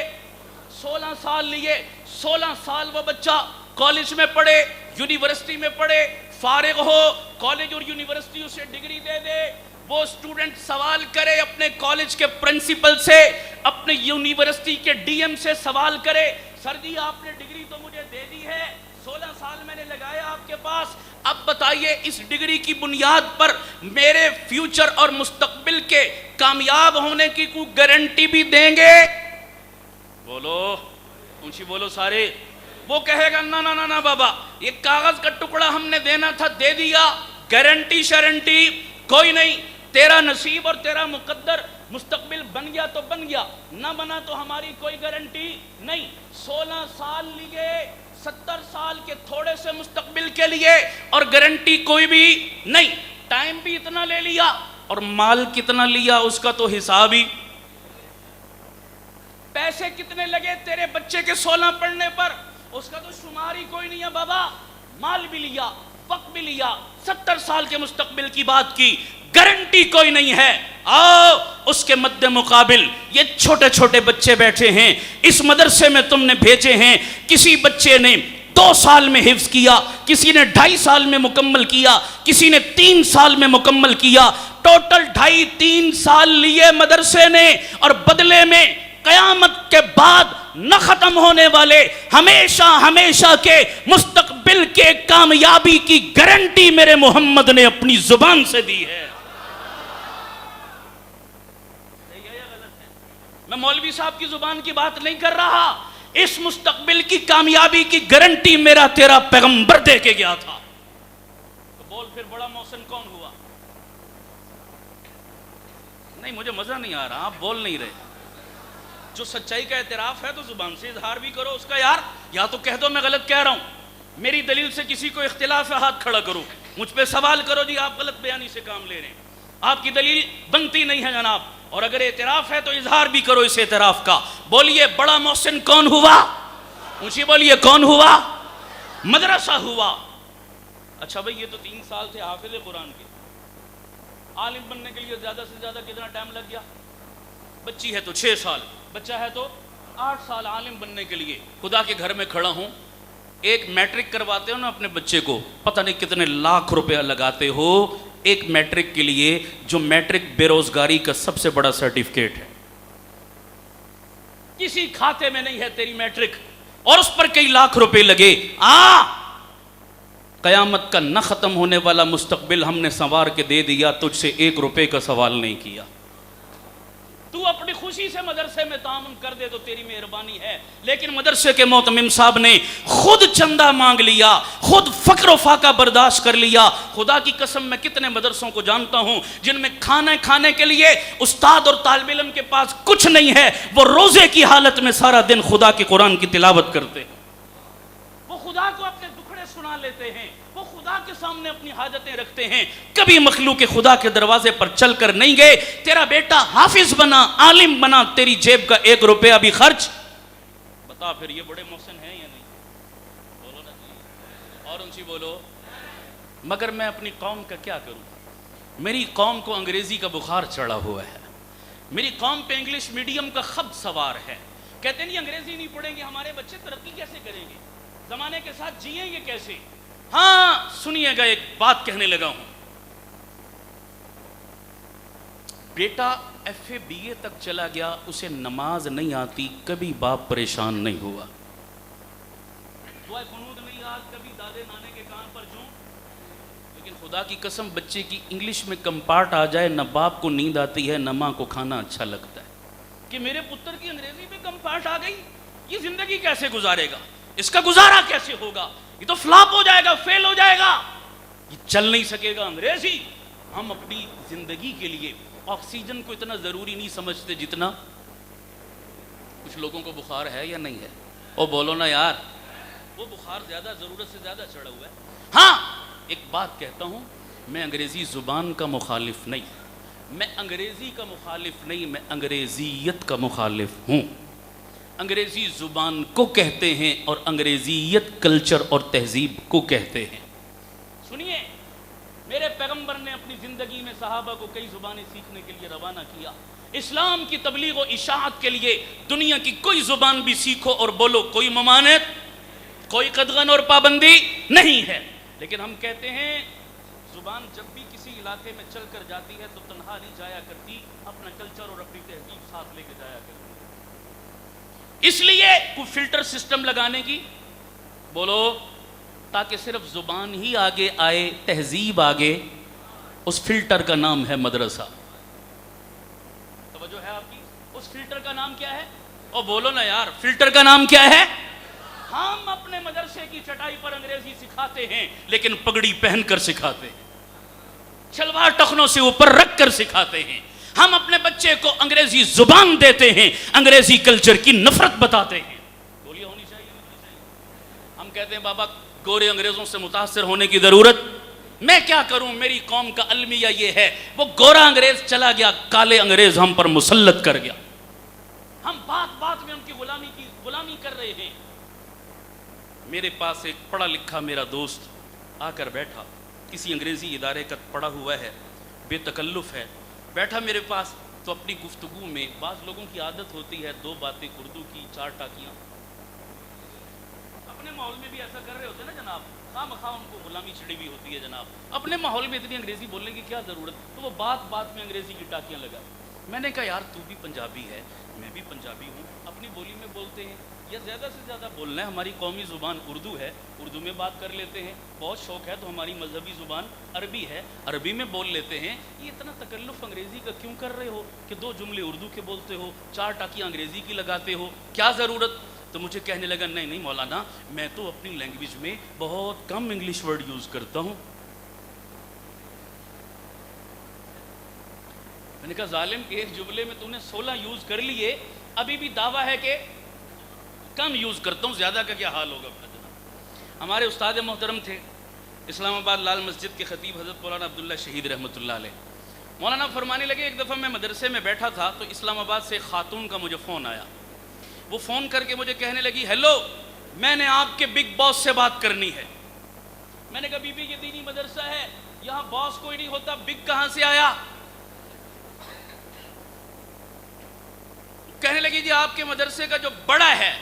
16 سال لیے. 16 سال وہ بچہ کالج میں پڑھے، یونیورسٹی میں پڑھے، فارغ ہو، کالج اور یونیورسٹی اسے ڈگری دے دے. وہ اسٹوڈنٹ سوال کرے اپنے کالج کے پرنسپل سے، اپنے یونیورسٹی کے ڈی ایم سے سوال کرے، سر جی آپ نے ڈگری تو مجھے دے دی ہے، 16 سال میں نے لگایا آپ کے پاس، اب بتائیے اس ڈگری کی بنیاد پر میرے فیوچر اور مستقبل کے کامیاب ہونے کی کوئی گارنٹی بھی دیں گے؟ بولو اونچی بولو سارے. وہ کہے گا نا نا نا نا بابا، یہ کاغذ کا ٹکڑا ہم نے دینا تھا دے دیا، گارنٹی شارنٹی کوئی نہیں، تیرا نصیب اور تیرا مقدر، مستقبل بن گیا تو بن گیا، نہ بنا تو ہماری کوئی گارنٹی نہیں. 16 سال لیے 70 سال کے تھوڑے سے مستقبل کے لیے، اور گارنٹی کوئی بھی نہیں. ٹائم بھی اتنا لے لیا، اور مال کتنا لیا اس کا تو حساب ہی. پیسے کتنے لگے تیرے بچے کے 16 پڑھنے پر، اس کا تو شمار ہی کوئی نہیں ہے بابا. مال بھی لیا، وقت بھی لیا، 70 سال کے مستقبل کی بات کی، گارنٹی کوئی نہیں ہے. آؤ اس کے مد مقابل یہ چھوٹے چھوٹے بچے بیٹھے ہیں، اس مدرسے میں تم نے بھیجے ہیں. کسی بچے نے 2 سال میں حفظ کیا، کسی نے 2.5 سال میں مکمل کیا، کسی نے 3 سال میں مکمل کیا. ٹوٹل 2.5-3 سال لیے مدرسے نے، اور بدلے میں قیامت کے بعد نہ ختم ہونے والے ہمیشہ ہمیشہ کے مستقبل کے کامیابی کی گارنٹی میرے محمد نے اپنی زبان سے دی ہے. میں مولوی صاحب کی زبان کی بات نہیں کر رہا، اس مستقبل کی کامیابی کی گارنٹی میرا تیرا پیغمبر دے کے گیا تھا. تو بول پھر بڑا محسن کون ہوا؟ نہیں مجھے مزہ نہیں آ رہا، آپ بول نہیں رہے. جو سچائی کا اعتراف ہے تو زبان سے اظہار بھی کرو اس کا. یار یا تو کہہ دو میں غلط کہہ رہا ہوں، میری دلیل سے کسی کو اختلاف ہے ہاتھ کھڑا کرو، مجھ پہ سوال کرو جی آپ غلط بیانی سے کام لے رہے ہیں، آپ کی دلیل بنتی نہیں ہے جناب. اور اگر اعتراف ہے تو اظہار بھی کرو اس اعتراف کا. بولیے بڑا محسن کون ہوا؟ اونچی بولیے کون ہوا؟ مدرسہ ہوا. اچھا بھئی یہ تو 3 سال تھے حافظ قرآن کے، عالم بننے کے لیے زیادہ سے زیادہ کتنا ٹائم لگ گیا؟ بچی ہے تو 6 سال، بچہ ہے تو 8 سال عالم بننے کے لیے. خدا کے گھر میں کھڑا ہوں، ایک میٹرک کرواتے ہو نا اپنے بچے کو، پتہ نہیں کتنے لاکھ روپیہ لگاتے ہو ایک میٹرک کے لیے، جو میٹرک بے روزگاری کا سب سے بڑا سرٹیفکیٹ ہے. کسی کھاتے میں نہیں ہے تیری میٹرک اور اس پر کئی لاکھ روپے لگے، قیامت کا نہ ختم ہونے والا مستقبل ہم نے سنوار کے دے دیا، تجھ سے 1 روپے کا سوال نہیں کیا۔ تو اپنی خوشی سے مدرسے میں تعاون کر دے تو تیری مہربانی ہے، لیکن مدرسے کے معتمم صاحب نے خود چندہ مانگ لیا، خود فقر و فاقہ برداشت کر لیا۔ خدا کی قسم میں کتنے مدرسوں کو جانتا ہوں جن میں کھانے کے لیے استاد اور طالب علم کے پاس کچھ نہیں ہے، وہ روزے کی حالت میں سارا دن خدا کے قرآن کی تلاوت کرتے ہیں، وہ خدا کو اپنے دکھڑے سنا لیتے ہیں، وہ خدا کے سامنے اپنی حاجتیں رکھتے ہیں، کبھی مخلوق خدا کے دروازے پر چل کر نہیں گئے۔ تیرا بیٹا حافظ بنا، عالم بنا، تیری جیب کا 1 روپیہ بھی خرچ، بتا پھر یہ بڑے محسن ہیں یا نہیں؟ بولو نا، اور ان سے بولو۔ مگر میں اپنی قوم کا کیا کروں؟ میری قوم کو انگریزی کا بخار چڑھا ہوا ہے، میری قوم پہ انگلش میڈیم کا خبط سوار ہے۔ کہتے نہیں انگریزی نہیں پڑھیں گے ہمارے بچے ترقی کیسے کریں گے، زمانے کے ساتھ جئیں گے کیسے؟ ہاں سنیے گا، ایک بات کہنے لگا ہوں۔ بیٹا FA BA تک چلا گیا، اسے نماز نہیں آتی، کبھی باپ پریشان نہیں ہوا، دعائے قنوت نہیں آج کبھی دادے نانے کے کان پر جوں، لیکن خدا کی قسم بچے کی انگلش میں کمپارٹ آ جائے، نہ باپ کو نیند آتی ہے نہ ماں کو کھانا اچھا لگتا ہے کہ میرے پتر کی انگریزی میں کمپارٹ آ گئی، یہ زندگی کیسے گزارے گا، اس کا گزارا کیسے ہوگا، یہ تو فلاپ ہو جائے گا، فیل ہو جائے گا، یہ چل نہیں سکے گا انگریزی۔ ہم اپنی زندگی کے لیے آکسیجن کو اتنا ضروری نہیں سمجھتے جتنا کچھ لوگوں کو بخار ہے یا نہیں ہے؟ او بولو نا یار، وہ بخار زیادہ ضرورت سے زیادہ چڑھا ہوا ہے۔ ہاں ایک بات کہتا ہوں، میں انگریزی زبان کا مخالف نہیں، میں انگریزی کا مخالف نہیں، میں انگریزیت کا مخالف ہوں۔ انگریزی زبان کو کہتے ہیں اور انگریزیت کلچر اور تہذیب کو کہتے ہیں۔ سنیے، میرے پیغمبر نے اپنی زندگی میں صحابہ کو کئی زبانیں سیکھنے کے لیے روانہ کیا۔ اسلام کی تبلیغ و اشاعت کے لیے دنیا کی کوئی زبان بھی سیکھو اور بولو، کوئی ممانعت، کوئی قدغن اور پابندی نہیں ہے، لیکن ہم کہتے ہیں زبان جب بھی کسی علاقے میں چل کر جاتی ہے تو تنہا نہیں جایا کرتی، اپنا کلچر اور اپنی تہذیب ساتھ لے کے جایا کرتی، اس لیے کوئی فلٹر سسٹم لگانے کی بولو، تاکہ صرف زبان ہی آگے آئے، تہذیب آگے، اس فلٹر کا نام ہے مدرسہ۔ توجہ ہے آپ کی؟ اس فلٹر کا نام کیا ہے؟ اور بولو نا یار، فلٹر کا نام کیا ہے؟ ہم اپنے مدرسے کی چٹائی پر انگریزی سکھاتے ہیں لیکن پگڑی پہن کر سکھاتے ہیں، شلوار ٹخنوں سے اوپر رکھ کر سکھاتے ہیں، ہم اپنے بچے کو انگریزی زبان دیتے ہیں، انگریزی کلچر کی نفرت بتاتے ہیں۔ بولیے ہونی چاہیے نہیں ہونی چاہیے؟ ہم کہتے ہیں بابا گورے انگریزوں سے متاثر ہونے کی ضرورت، میں کیا کروں، میری قوم کا المیہ یہ ہے، وہ گورا انگریز چلا گیا، کالے انگریز ہم پر مسلط کر گیا، ہم بات بات میں ان کی غلامی کر رہے ہیں۔ میرے پاس ایک پڑھا لکھا میرا دوست آ کر بیٹھا، کسی انگریزی ادارے کا پڑھا ہوا ہے، بے تکلف ہے، بیٹھا میرے پاس تو اپنی گفتگو میں بعض لوگوں کی عادت ہوتی ہے 2 باتیں اردو کی، 4 ٹاکیاں، اپنے ماحول میں بھی ایسا کر رہے ہوتے ہیں نا جناب، خواہ مخواہ ان کو غلامی چڑھی بھی ہوتی ہے جناب، اپنے ماحول میں اتنی انگریزی بولنے کی کیا ضرورت، تو وہ بات بات میں انگریزی کی ٹاکیاں لگا۔ میں نے کہا یار تو بھی پنجابی ہے، میں بھی پنجابی ہوں، اپنی بولی میں بولتے ہیں، یا زیادہ سے زیادہ بولنا ہے، ہماری قومی زبان اردو ہے، اردو میں بات کر لیتے ہیں، بہت شوق ہے تو ہماری مذہبی زبان عربی ہے، عربی میں بول لیتے ہیں، یہ اتنا تکلف انگریزی کا کیوں کر رہے ہو کہ 2 جملے اردو کے بولتے ہو، 4 ٹاکیاں انگریزی کی لگاتے ہو، کیا ضرورت؟ تو مجھے کہنے لگا نہیں مولانا، میں تو اپنی لینگویج میں بہت کم انگلش ورڈ یوز کرتا ہوں۔ میں نے کہا ظالم، ایک جملے میں تو نے 16 یوز کر لیے، ابھی بھی دعویٰ ہے کہ کم یوز کرتا ہوں، زیادہ کا کیا حال ہوگا؟ ہمارے استاد محترم تھے اسلام آباد لال مسجد کے خطیب حضرت مولانا عبداللہ شہید رحمۃ اللہ علیہ، مولانا فرمانے لگے، ایک دفعہ میں مدرسے میں بیٹھا تھا تو اسلام آباد سے ایک خاتون کا مجھے فون آیا، وہ فون کر کے مجھے کہنے لگی، ہیلو، میں نے آپ کے بگ باس سے بات کرنی ہے۔ میں نے کہا بی بی یہ دینی مدرسہ ہے، یہاں باس کوئی نہیں ہوتا، بگ کہاں سے آیا؟ کہنے لگی جی آپ کے مدرسے کا جو بڑا ہے۔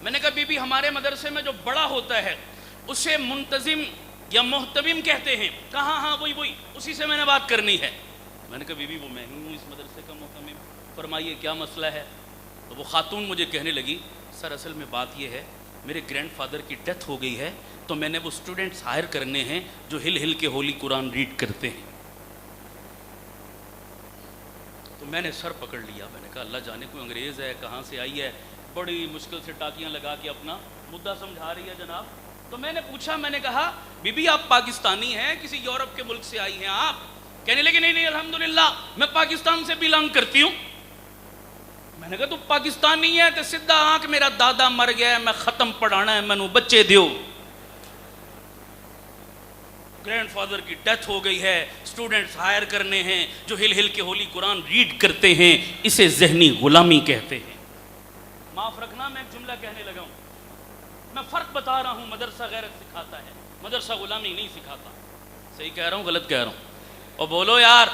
میں نے کہا بی بی ہمارے مدرسے میں جو بڑا ہوتا ہے اسے منتظم یا محتمم کہتے ہیں۔ کہا ہاں وہی اسی سے میں نے بات کرنی ہے۔ میں نے کہا بی بی وہ میں ہی ہوں اس مدرسے کا محتمم، فرمائیے کیا مسئلہ ہے؟ تو وہ خاتون مجھے کہنے لگی سر اصل میں بات یہ ہے میرے گرینڈ فادر کی ڈیتھ ہو گئی ہے تو میں نے وہ اسٹوڈنٹس ہائر کرنے ہیں جو ہل ہل کے ہولی قرآن ریڈ کرتے ہیں. تو میں نے سر پکڑ لیا, میں نے کہا اللہ جانے کوئی انگریز ہے کہاں سے آئی ہے, بڑی مشکل سے ٹاکیاں لگا کے اپنا مدعا سمجھا رہی ہے جناب. تو میں نے پوچھا, میں نے کہا بی بی آپ پاکستانی ہیں کسی یورپ کے ملک سے آئی ہیں آپ؟ کہنے لگے نہیں الحمدللہ میں پاکستان سے بلانگ کرتی ہوں. میں نے کہا تو پاکستانی ہے تو سدھا آنکھ میرا دادا مر گیا ہے میں ختم پڑھانا ہے مینوں بچے دیو. گرینڈ فادر کی ڈیتھ ہو گئی ہے, اسٹوڈنٹس ہائر کرنے ہیں جو ہل ہل کے ہولی قرآن ریڈ کرتے ہیں, اسے ذہنی غلامی کہتے ہیں. معاف رکھنا میں ایک جملہ کہنے لگا ہوں, میں فرق بتا رہا ہوں. مدرسہ غیرت سکھاتا ہے, مدرسہ غلامی نہیں سکھاتا. صحیح کہہ رہا ہوں غلط کہہ رہا ہوں؟ اور بولو یار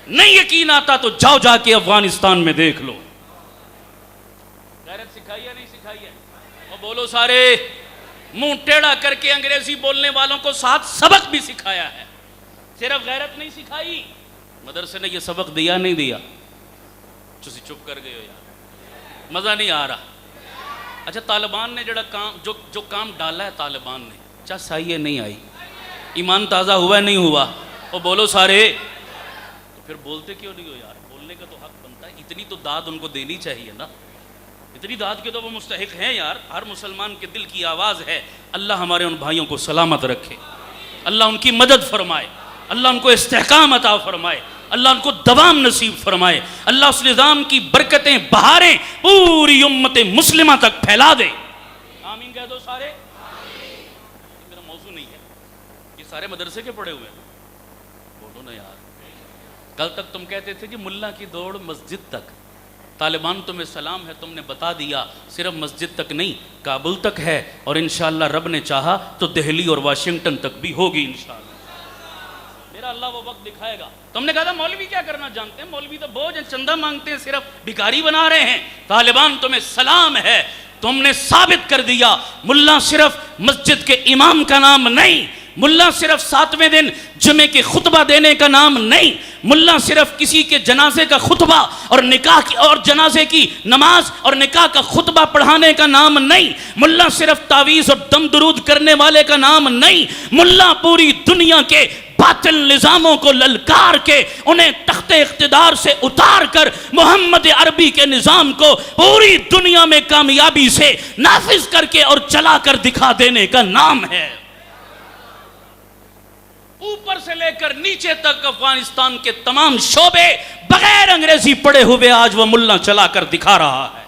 نہیں یقین آتا تو جاؤ جا کے افغانستان میں دیکھ لو. غیرت سکھائی ہے نہیں سکھائی ہے؟ اور بولو سارے منہ ٹیڑھا کر کے انگریزی بولنے والوں کو ساتھ سبق بھی سکھایا ہے, صرف غیرت نہیں سکھائی. مدرسے نے یہ سبق دیا نہیں دیا؟ تسی چپ کر گئے ہو یار, مزہ نہیں آ رہا. اچھا طالبان نے جو کام ڈالا ہے طالبان نے, چس آئی ہے نہیں آئی؟ ایمان تازہ ہوا ہے نہیں ہوا؟ اور بولو سارے. تو پھر بولتے کیوں نہیں ہو یار؟ بولنے کا تو حق بنتا ہے, اتنی تو داد ان کو دینی چاہیے نا, اتنی داد کے تو وہ مستحق ہیں یار. ہر مسلمان کے دل کی آواز ہے. اللہ ہمارے ان بھائیوں کو سلامت رکھے, اللہ ان کی مدد فرمائے, اللہ ان کو استحکام عطا فرمائے, اللہ ان کو دوام نصیب فرمائے, اللہ اس نظام کی برکتیں بہاریں پوری امت مسلمہ تک پھیلا دے. آمین کہہ دو سارے. یہ میرا موضوع نہیں ہے, یہ سارے مدرسے کے پڑھے ہوئے ہیں. بولو نا یار. کل تک تم کہتے تھے کہ ملا کی دوڑ مسجد تک, طالبان تمہیں سلام ہے, تم نے بتا دیا صرف مسجد تک نہیں کابل تک ہے, اور انشاءاللہ رب نے چاہا تو دہلی اور واشنگٹن تک بھی ہوگی انشاءاللہ. میرا اللہ وہ وقت دکھائے گا. تم نے کہا تھا مولوی کیا کرنا جانتے ہیں, مولوی تو بوجھ ہیں, چندہ مانگتے ہیں, صرف بھکاری بنا رہے ہیں. طالبان تمہیں سلام ہے, تم نے ثابت کر دیا ملا صرف مسجد کے امام کا نام نہیں, ملا صرف 7ویں دن جمعے کے خطبہ دینے کا نام نہیں, ملا صرف کسی کے جنازے کا خطبہ اور نکاح کی اور جنازے کی نماز اور نکاح کا خطبہ پڑھانے کا نام نہیں, ملا صرف تعویذ اور دم درود کرنے والے کا نام نہیں, ملا پوری دنیا کے باطل نظاموں کو للکار کے انہیں تخت اقتدار سے اتار کر محمد عربی کے نظام کو پوری دنیا میں کامیابی سے نافذ کر کے اور چلا کر دکھا دینے کا نام ہے. اوپر سے لے کر نیچے تک افغانستان کے تمام شعبے بغیر انگریزی پڑھے ہوئے آج وہ ملا چلا کر دکھا رہا ہے.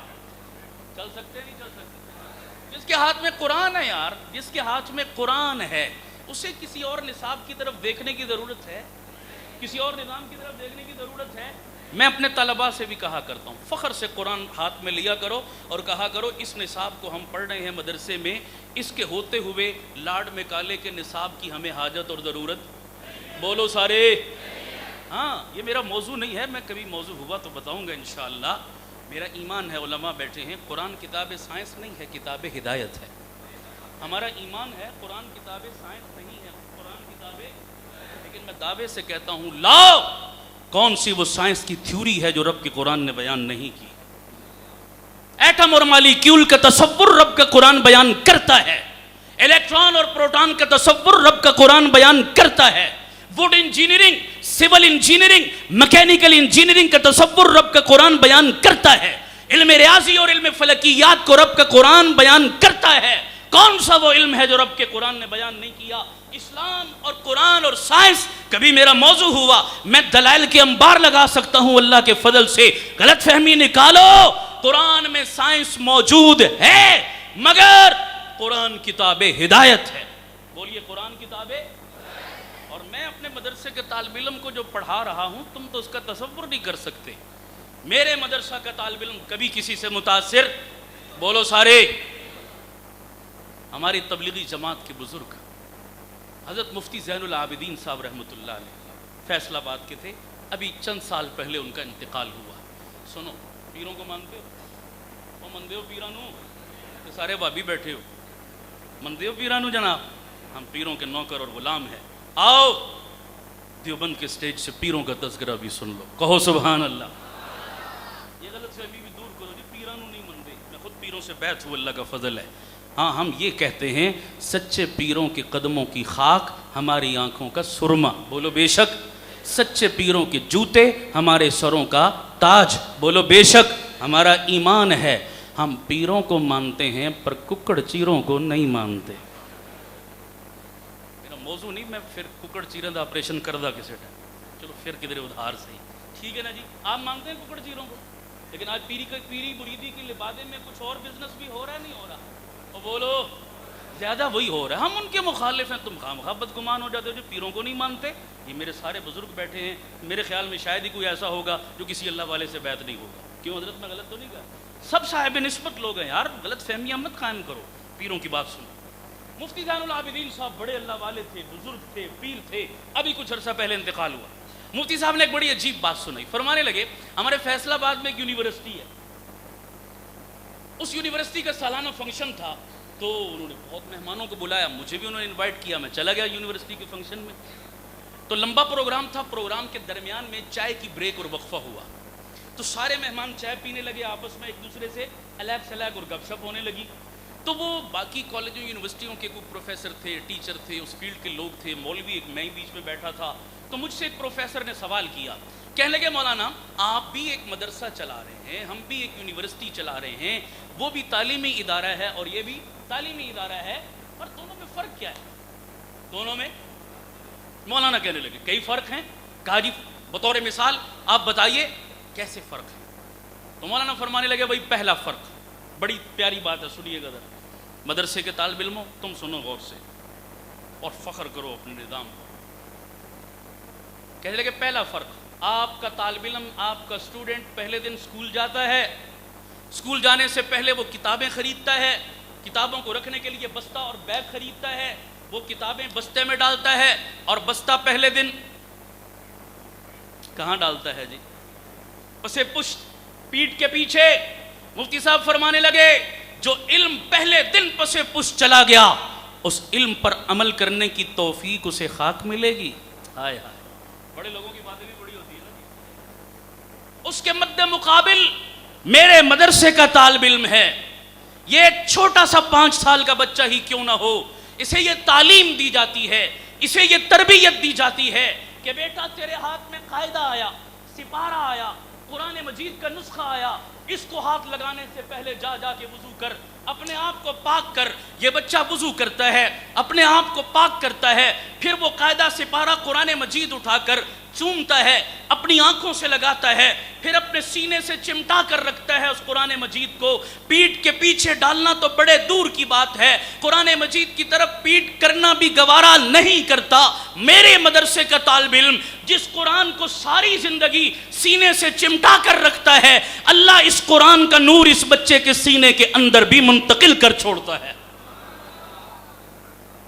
چل سکتے نہیں چل سکتے؟ جس کے ہاتھ میں قرآن ہے یار, جس کے ہاتھ میں قرآن ہے اسے کسی اور نصاب کی طرف دیکھنے کی ضرورت ہے, کسی اور نظام کی طرف دیکھنے کی ضرورت ہے. میں اپنے طلباء سے بھی کہا کرتا ہوں فخر سے قرآن ہاتھ میں لیا کرو اور کہا کرو اس نصاب کو ہم پڑھ رہے ہیں مدرسے میں, اس کے ہوتے ہوئے لاڈ مکالے کے نصاب کی ہمیں حاجت اور ضرورت. بولو سارے. ہاں یہ میرا موضوع نہیں ہے, میں کبھی موضوع ہوا تو بتاؤں گا انشاءاللہ. میرا ایمان ہے, علماء بیٹھے ہیں, قرآن کتاب سائنس نہیں ہے, کتاب ہدایت ہے. ہمارا ایمان ہے قرآن کتاب سائنس نہیں ہے, قرآن کتاب. لیکن میں دعوے سے کہتا ہوں لاؤ کون سی وہ سائنس کی تھیوری ہے جو رب کے قرآن نے بیان نہیں کی. ایٹم اور مالیکیول کا تصور رب کا قرآن بیان کرتا ہے, الیکٹران اور پروٹون کا تصور رب کا قرآن بیان کرتا ہے, would engineering, civil engineering, mechanical engineering کا تصور رب کا قرآن بیان کرتا ہے, علم ریاضی اور علم فلکیات کو رب کا قرآن بیان کرتا ہے. کون سا وہ علم ہے جو رب کے قرآن نے بیان نہیں کیا؟ اسلام اور قرآن اور سائنس کبھی میرا موضوع ہوا میں دلائل کے انبار لگا سکتا ہوں اللہ کے فضل سے. غلط فہمی نکالو, قرآن میں سائنس موجود ہے مگر قرآن کتاب ہدایت ہے. بولیے قرآن کتاب. اور میں اپنے مدرسے کے طالب علم کو جو پڑھا رہا ہوں تم تو اس کا تصور نہیں کر سکتے. میرے مدرسہ کا طالب علم کبھی کسی سے متاثر. بولو سارے. ہماری تبلیغی جماعت کے بزرگ حضرت مفتی زین العابدین صاحب رحمۃ اللہ علیہ فیصل آباد کے تھے, ابھی چند سال پہلے ان کا انتقال ہوا. سنو, پیروں کو مانتے ہو؟ وہ مندے ہو پیرانو؟ یہ سارے بابی بیٹھے ہو, مندے ہو پیرانو جناب؟ ہم پیروں کے نوکر اور غلام ہیں. آؤ دیوبند کے سٹیج سے پیروں کا تذکرہ بھی سن لو, کہو سبحان اللہ. یہ غلط فہمی بھی دور کرو جی, پیرانو پیروں سے بیعت ہو اللہ کا فضل ہے. ہاں ہم یہ کہتے ہیں سچے پیروں کے قدموں کی خاک ہماری آنکھوں کا سرما. بولو بے شک. سچے پیروں کے جوتے ہمارے سروں کا تاج. بولو بے شک. ہمارا ایمان ہے ہم پیروں کو مانتے ہیں پر ککڑ چیروں کو نہیں مانتے. میرا موضوع نہیں میں پھر ککڑ چیروں کا آپریشن کردہ کسی ٹائم. چلو پھر کدھر ادھار صحیح. ٹھیک ہے نا جی. آپ مانتے ہیں ککڑ چیروں کو, لیکن آج پیری مریدی کی لبادے میں کچھ اور بزنس بھی ہو رہا ہے نہیں ہو رہا؟ اور بولو زیادہ وہی ہو رہا ہے. ہم ان کے مخالف ہیں. تم خواہ بدگمان ہو جاتے ہو جو پیروں کو نہیں مانتے. یہ میرے سارے بزرگ بیٹھے ہیں, میرے خیال میں شاید ہی کوئی ایسا ہوگا جو کسی اللہ والے سے بیعت نہیں ہوگا. کیوں حضرت میں غلط تو نہیں کہا؟ سب صاحب نسبت لوگ ہیں یار, غلط فہمیاں مت قائم کرو. پیروں کی بات سنو. مفتی زین العابدین صاحب بڑے اللہ والے تھے, بزرگ تھے, پیر تھے. ابھی کچھ عرصہ پہلے انتقال ہوا. مفتی صاحب نے ایک بڑی عجیب بات سنائی. فرمانے لگے ہمارے فیصل آباد میں ایک یونیورسٹی ہے, اس یونیورسٹی کا سالانہ فنکشن تھا, تو انہوں نے بہت مہمانوں کو بلایا. مجھے بھی انہوں نے انوائٹ کیا, میں چلا گیا یونیورسٹی کے فنکشن میں. تو لمبا پروگرام تھا. پروگرام کے درمیان میں چائے کی بریک اور وقفہ ہوا. تو سارے مہمان چائے پینے لگے, آپس میں ایک دوسرے سے الیگ سلیگ اور گپ شپ ہونے لگی. تو وہ باقی کالجوں یونیورسٹیوں کے کوئی پروفیسر تھے, ٹیچر تھے, اس فیلڈ کے لوگ تھے, مولوی, ایک میں ہی بیچ میں بیٹھا تھا. تو مجھ سے ایک پروفیسر نے سوال کیا. کہنے لگے مولانا آپ بھی ایک مدرسہ چلا رہے ہیں, ہم بھی ایک یونیورسٹی چلا رہے ہیں, وہ بھی تعلیمی ادارہ ہے اور یہ بھی تعلیمی ادارہ ہے, پر دونوں میں فرق کیا ہے؟ دونوں میں مولانا کہنے لگے کئی فرق ہیں. کہا جی بطور مثال آپ بتائیے کیسے فرق ہے؟ تو مولانا فرمانے لگے بھائی پہلا فرق, بڑی پیاری بات ہے, سنیے گا ذرا. مدرسے کے طالب علموں تم سنو غور سے اور فخر کرو اپنے نظام پر. کہنے لگے پہلا فرق, آپ کا طالب علم, آپ کا اسٹوڈنٹ پہلے دن اسکول جاتا ہے. اسکول جانے سے پہلے وہ کتابیں خریدتا ہے, کتابوں کو رکھنے کے لیے بستہ اور بیگ خریدتا ہے. وہ کتابیں بستے میں ڈالتا ہے اور بستہ پہلے دن کہاں ڈالتا ہے جی؟ پسے پشت, پیٹھ کے پیچھے. مفتی صاحب فرمانے لگے جو علم پہلے دن پسے پشت چلا گیا, اس علم پر عمل کرنے کی توفیق اسے خاک ملے گی. ہائے ہائے, بڑے لوگوں کی باتیں بھی بڑی ہوتی ہے نا. اس کے مد مقابل میرے مدرسے کا طالب علم ہے, یہ ایک چھوٹا سا 5 سال کا بچہ ہی کیوں نہ ہو, اسے یہ تعلیم دی جاتی ہے, اسے یہ تربیت دی جاتی ہے کہ بیٹا تیرے ہاتھ میں قاعدہ آیا, سپارہ آیا, قرآن مجید کا نسخہ آیا, اس کو ہاتھ لگانے سے پہلے جا کے وضو کر, اپنے آپ کو پاک کر. یہ بچہ وضو کرتا ہے, اپنے آپ کو پاک کرتا ہے, پھر وہ قاعدہ سپارہ قرآن مجید اٹھا کر چومتا ہے, اپنی آنکھوں سے لگاتا ہے, پھر اپنے سینے سے چمٹا کر رکھتا ہے اس قرآن مجید کو. پیٹھ کے پیچھے ڈالنا تو بڑے دور کی بات ہے, قرآن مجید کی طرف پیٹھ کرنا بھی گوارا نہیں کرتا. میرے مدرسے کا طالب علم جس قرآن کو ساری زندگی سینے سے چمٹا کر رکھتا ہے, اللہ اس قرآن کا نور اس بچے کے سینے کے اندر بھی منتقل کر چھوڑتا ہے.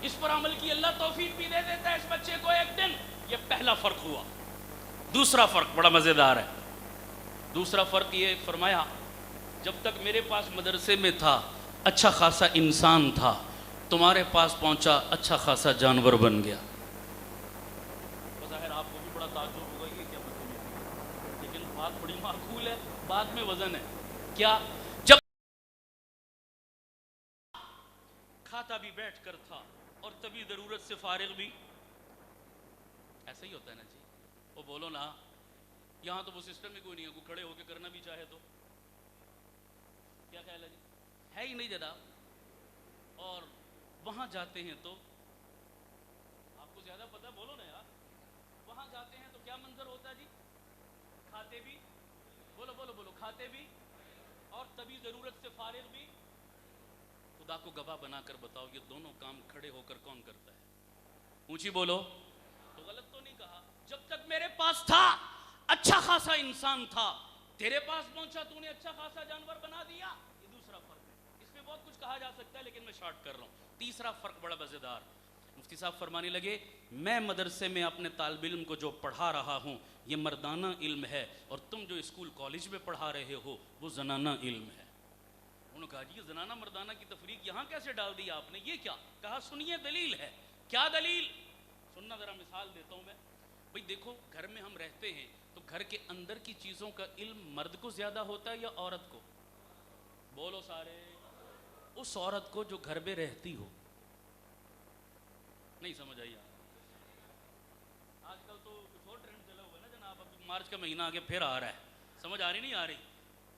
اس پر عمل کی اللہ توفیق بھی دے دیتا ہے اس بچے کو ایک دن. یہ پہلا فرق ہوا. دوسرا فرق بڑا مزیدار ہے. دوسرا فرق یہ فرمایا جب تک میرے پاس مدرسے میں تھا اچھا خاصا انسان تھا, تمہارے پاس پہنچا اچھا خاصا جانور بن گیا. بظاہر آپ کو بھی بڑا تعجب ہوگا یہ کیا مطلب, لیکن بات بڑی معقول ہے, بات میں وزن ہے. کیا جب کھاتا بھی بیٹھ کر تھا اور تبھی ضرورت سے فارغ بھی, ایسا ہی ہوتا ہے نا جی. وہ بولو نا, یہاں تو وہ سسٹم ہی کوئی نہیں ہے, کوئی کھڑے ہو کے کرنا بھی چاہے تو کیا خیال ہے جی؟ ہے ہی نہیں جناب. اور وہاں جاتے ہیں تو آپ کو زیادہ پتہ, بولو نا یار, وہاں جاتے ہیں تو کیا منظر ہوتا ہے جی؟ کھاتے بھی, بولو کھاتے بھی اور تبھی ضرورت سے فارغ بھی. خدا کو گواہ بنا کر بتاؤ یہ دونوں کام کھڑے ہو کر کون کرتا ہے؟ اونچی بولو. تو غلط تو نہیں کہا. جب تک میرے پاس تھا اچھا خاصا انسان تھا, تیرے پاس پہنچا تو نے اچھا خاصا جانور بنا دیا. یہ دوسرا فرق ہے. اس میں بہت کچھ کہا جا سکتا ہے لیکن میں شارٹ کر رہا ہوں. تیسرا فرق بڑا مزیدار. مفتی صاحب فرمانے لگے میں مدرسے میں اپنے طالب علم کو جو پڑھا رہا ہوں یہ مردانہ علم ہے, اور تم جو اسکول کالج میں پڑھا رہے ہو وہ زنانہ علم ہے. انہوں نے کہا جی زنانہ مردانہ کی تفریق یہاں کیسے ڈال دی آپ نے, یہ کیا؟ کہا سنیے دلیل ہے. کیا دلیل؟ سننا ذرا, مثال دیتا ہوں میں. بھئی دیکھو گھر میں ہم رہتے ہیں تو گھر کے اندر کی چیزوں کا علم مرد کو زیادہ ہوتا ہے یا عورت کو؟ بولو سارے. اس عورت کو جو گھر میں رہتی ہو. نہیں سمجھ آئی. آج کل تو کچھ اور ٹرینڈ چلا ہوا ہے نا جناب. اب مارچ کا مہینہ آگے پھر آ رہا ہے. سمجھ آ رہی نہیں آ رہی؟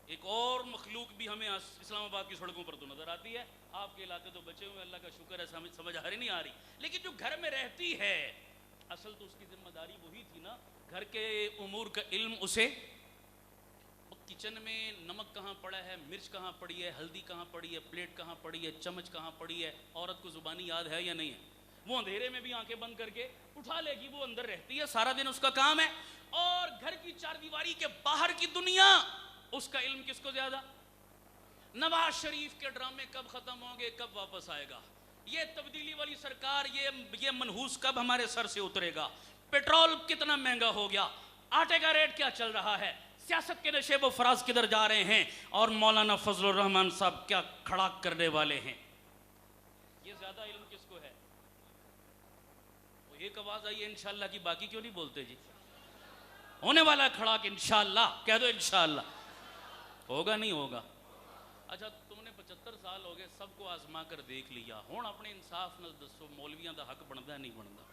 ایک اور مخلوق بھی ہمیں اسلام آباد کی سڑکوں پر تو نظر آتی ہے. آپ کے علاقے تو بچے ہوئے, اللہ کا شکر ہے. سمجھ آ رہی نہیں آ رہی؟ لیکن جو گھر میں رہتی ہے, اصل تو اس کی ذمہ داری وہی تھی نا, گھر کے امور کا علم اسے. کچن میں نمک کہاں پڑا ہے, مرچ کہاں پڑی ہے, ہلدی کہاں پڑی ہے, پلیٹ کہاں پڑی ہے, چمچ کہاں پڑی ہے, عورت کو زبانی یاد ہے یا نہیں ہے؟ وہ اندھیرے میں بھی آنکھیں بند کر کے اٹھا لے گی. وہ اندر رہتی ہے, سارا دن اس کا کام ہے. اور گھر کی چار دیواری کے باہر کی دنیا, اس کا علم کس کو زیادہ؟ نواز شریف کے ڈرامے کب ختم ہوں گے, کب واپس آئے گا, یہ تبدیلی والی سرکار, یہ منحوس کب ہمارے سر سے اترے گا, پیٹرول کتنا مہنگا ہو گیا, آٹے کا ریٹ کیا چل رہا ہے, سیاست کے نشیب و فراز کدھر جا رہے ہیں, اور مولانا فضل الرحمان صاحب کیا کھڑا کرنے والے ہیں. یہ زیادہ علم کس کو ہے؟ ایک آواز آئی ہے انشاءاللہ کی, باقی کیوں نہیں بولتے جی؟ ہونے والا ہے کھڑا کہ انشاءاللہ, کہہ دو انشاءاللہ. ہوگا نہیں ہوگا؟ اچھا تم نے 75 سال ہو گئے, سب کو آزما کر دیکھ لیا, ہون اپنے انصاف نال دسو مولویاں دا حق بندا نہیں بندا؟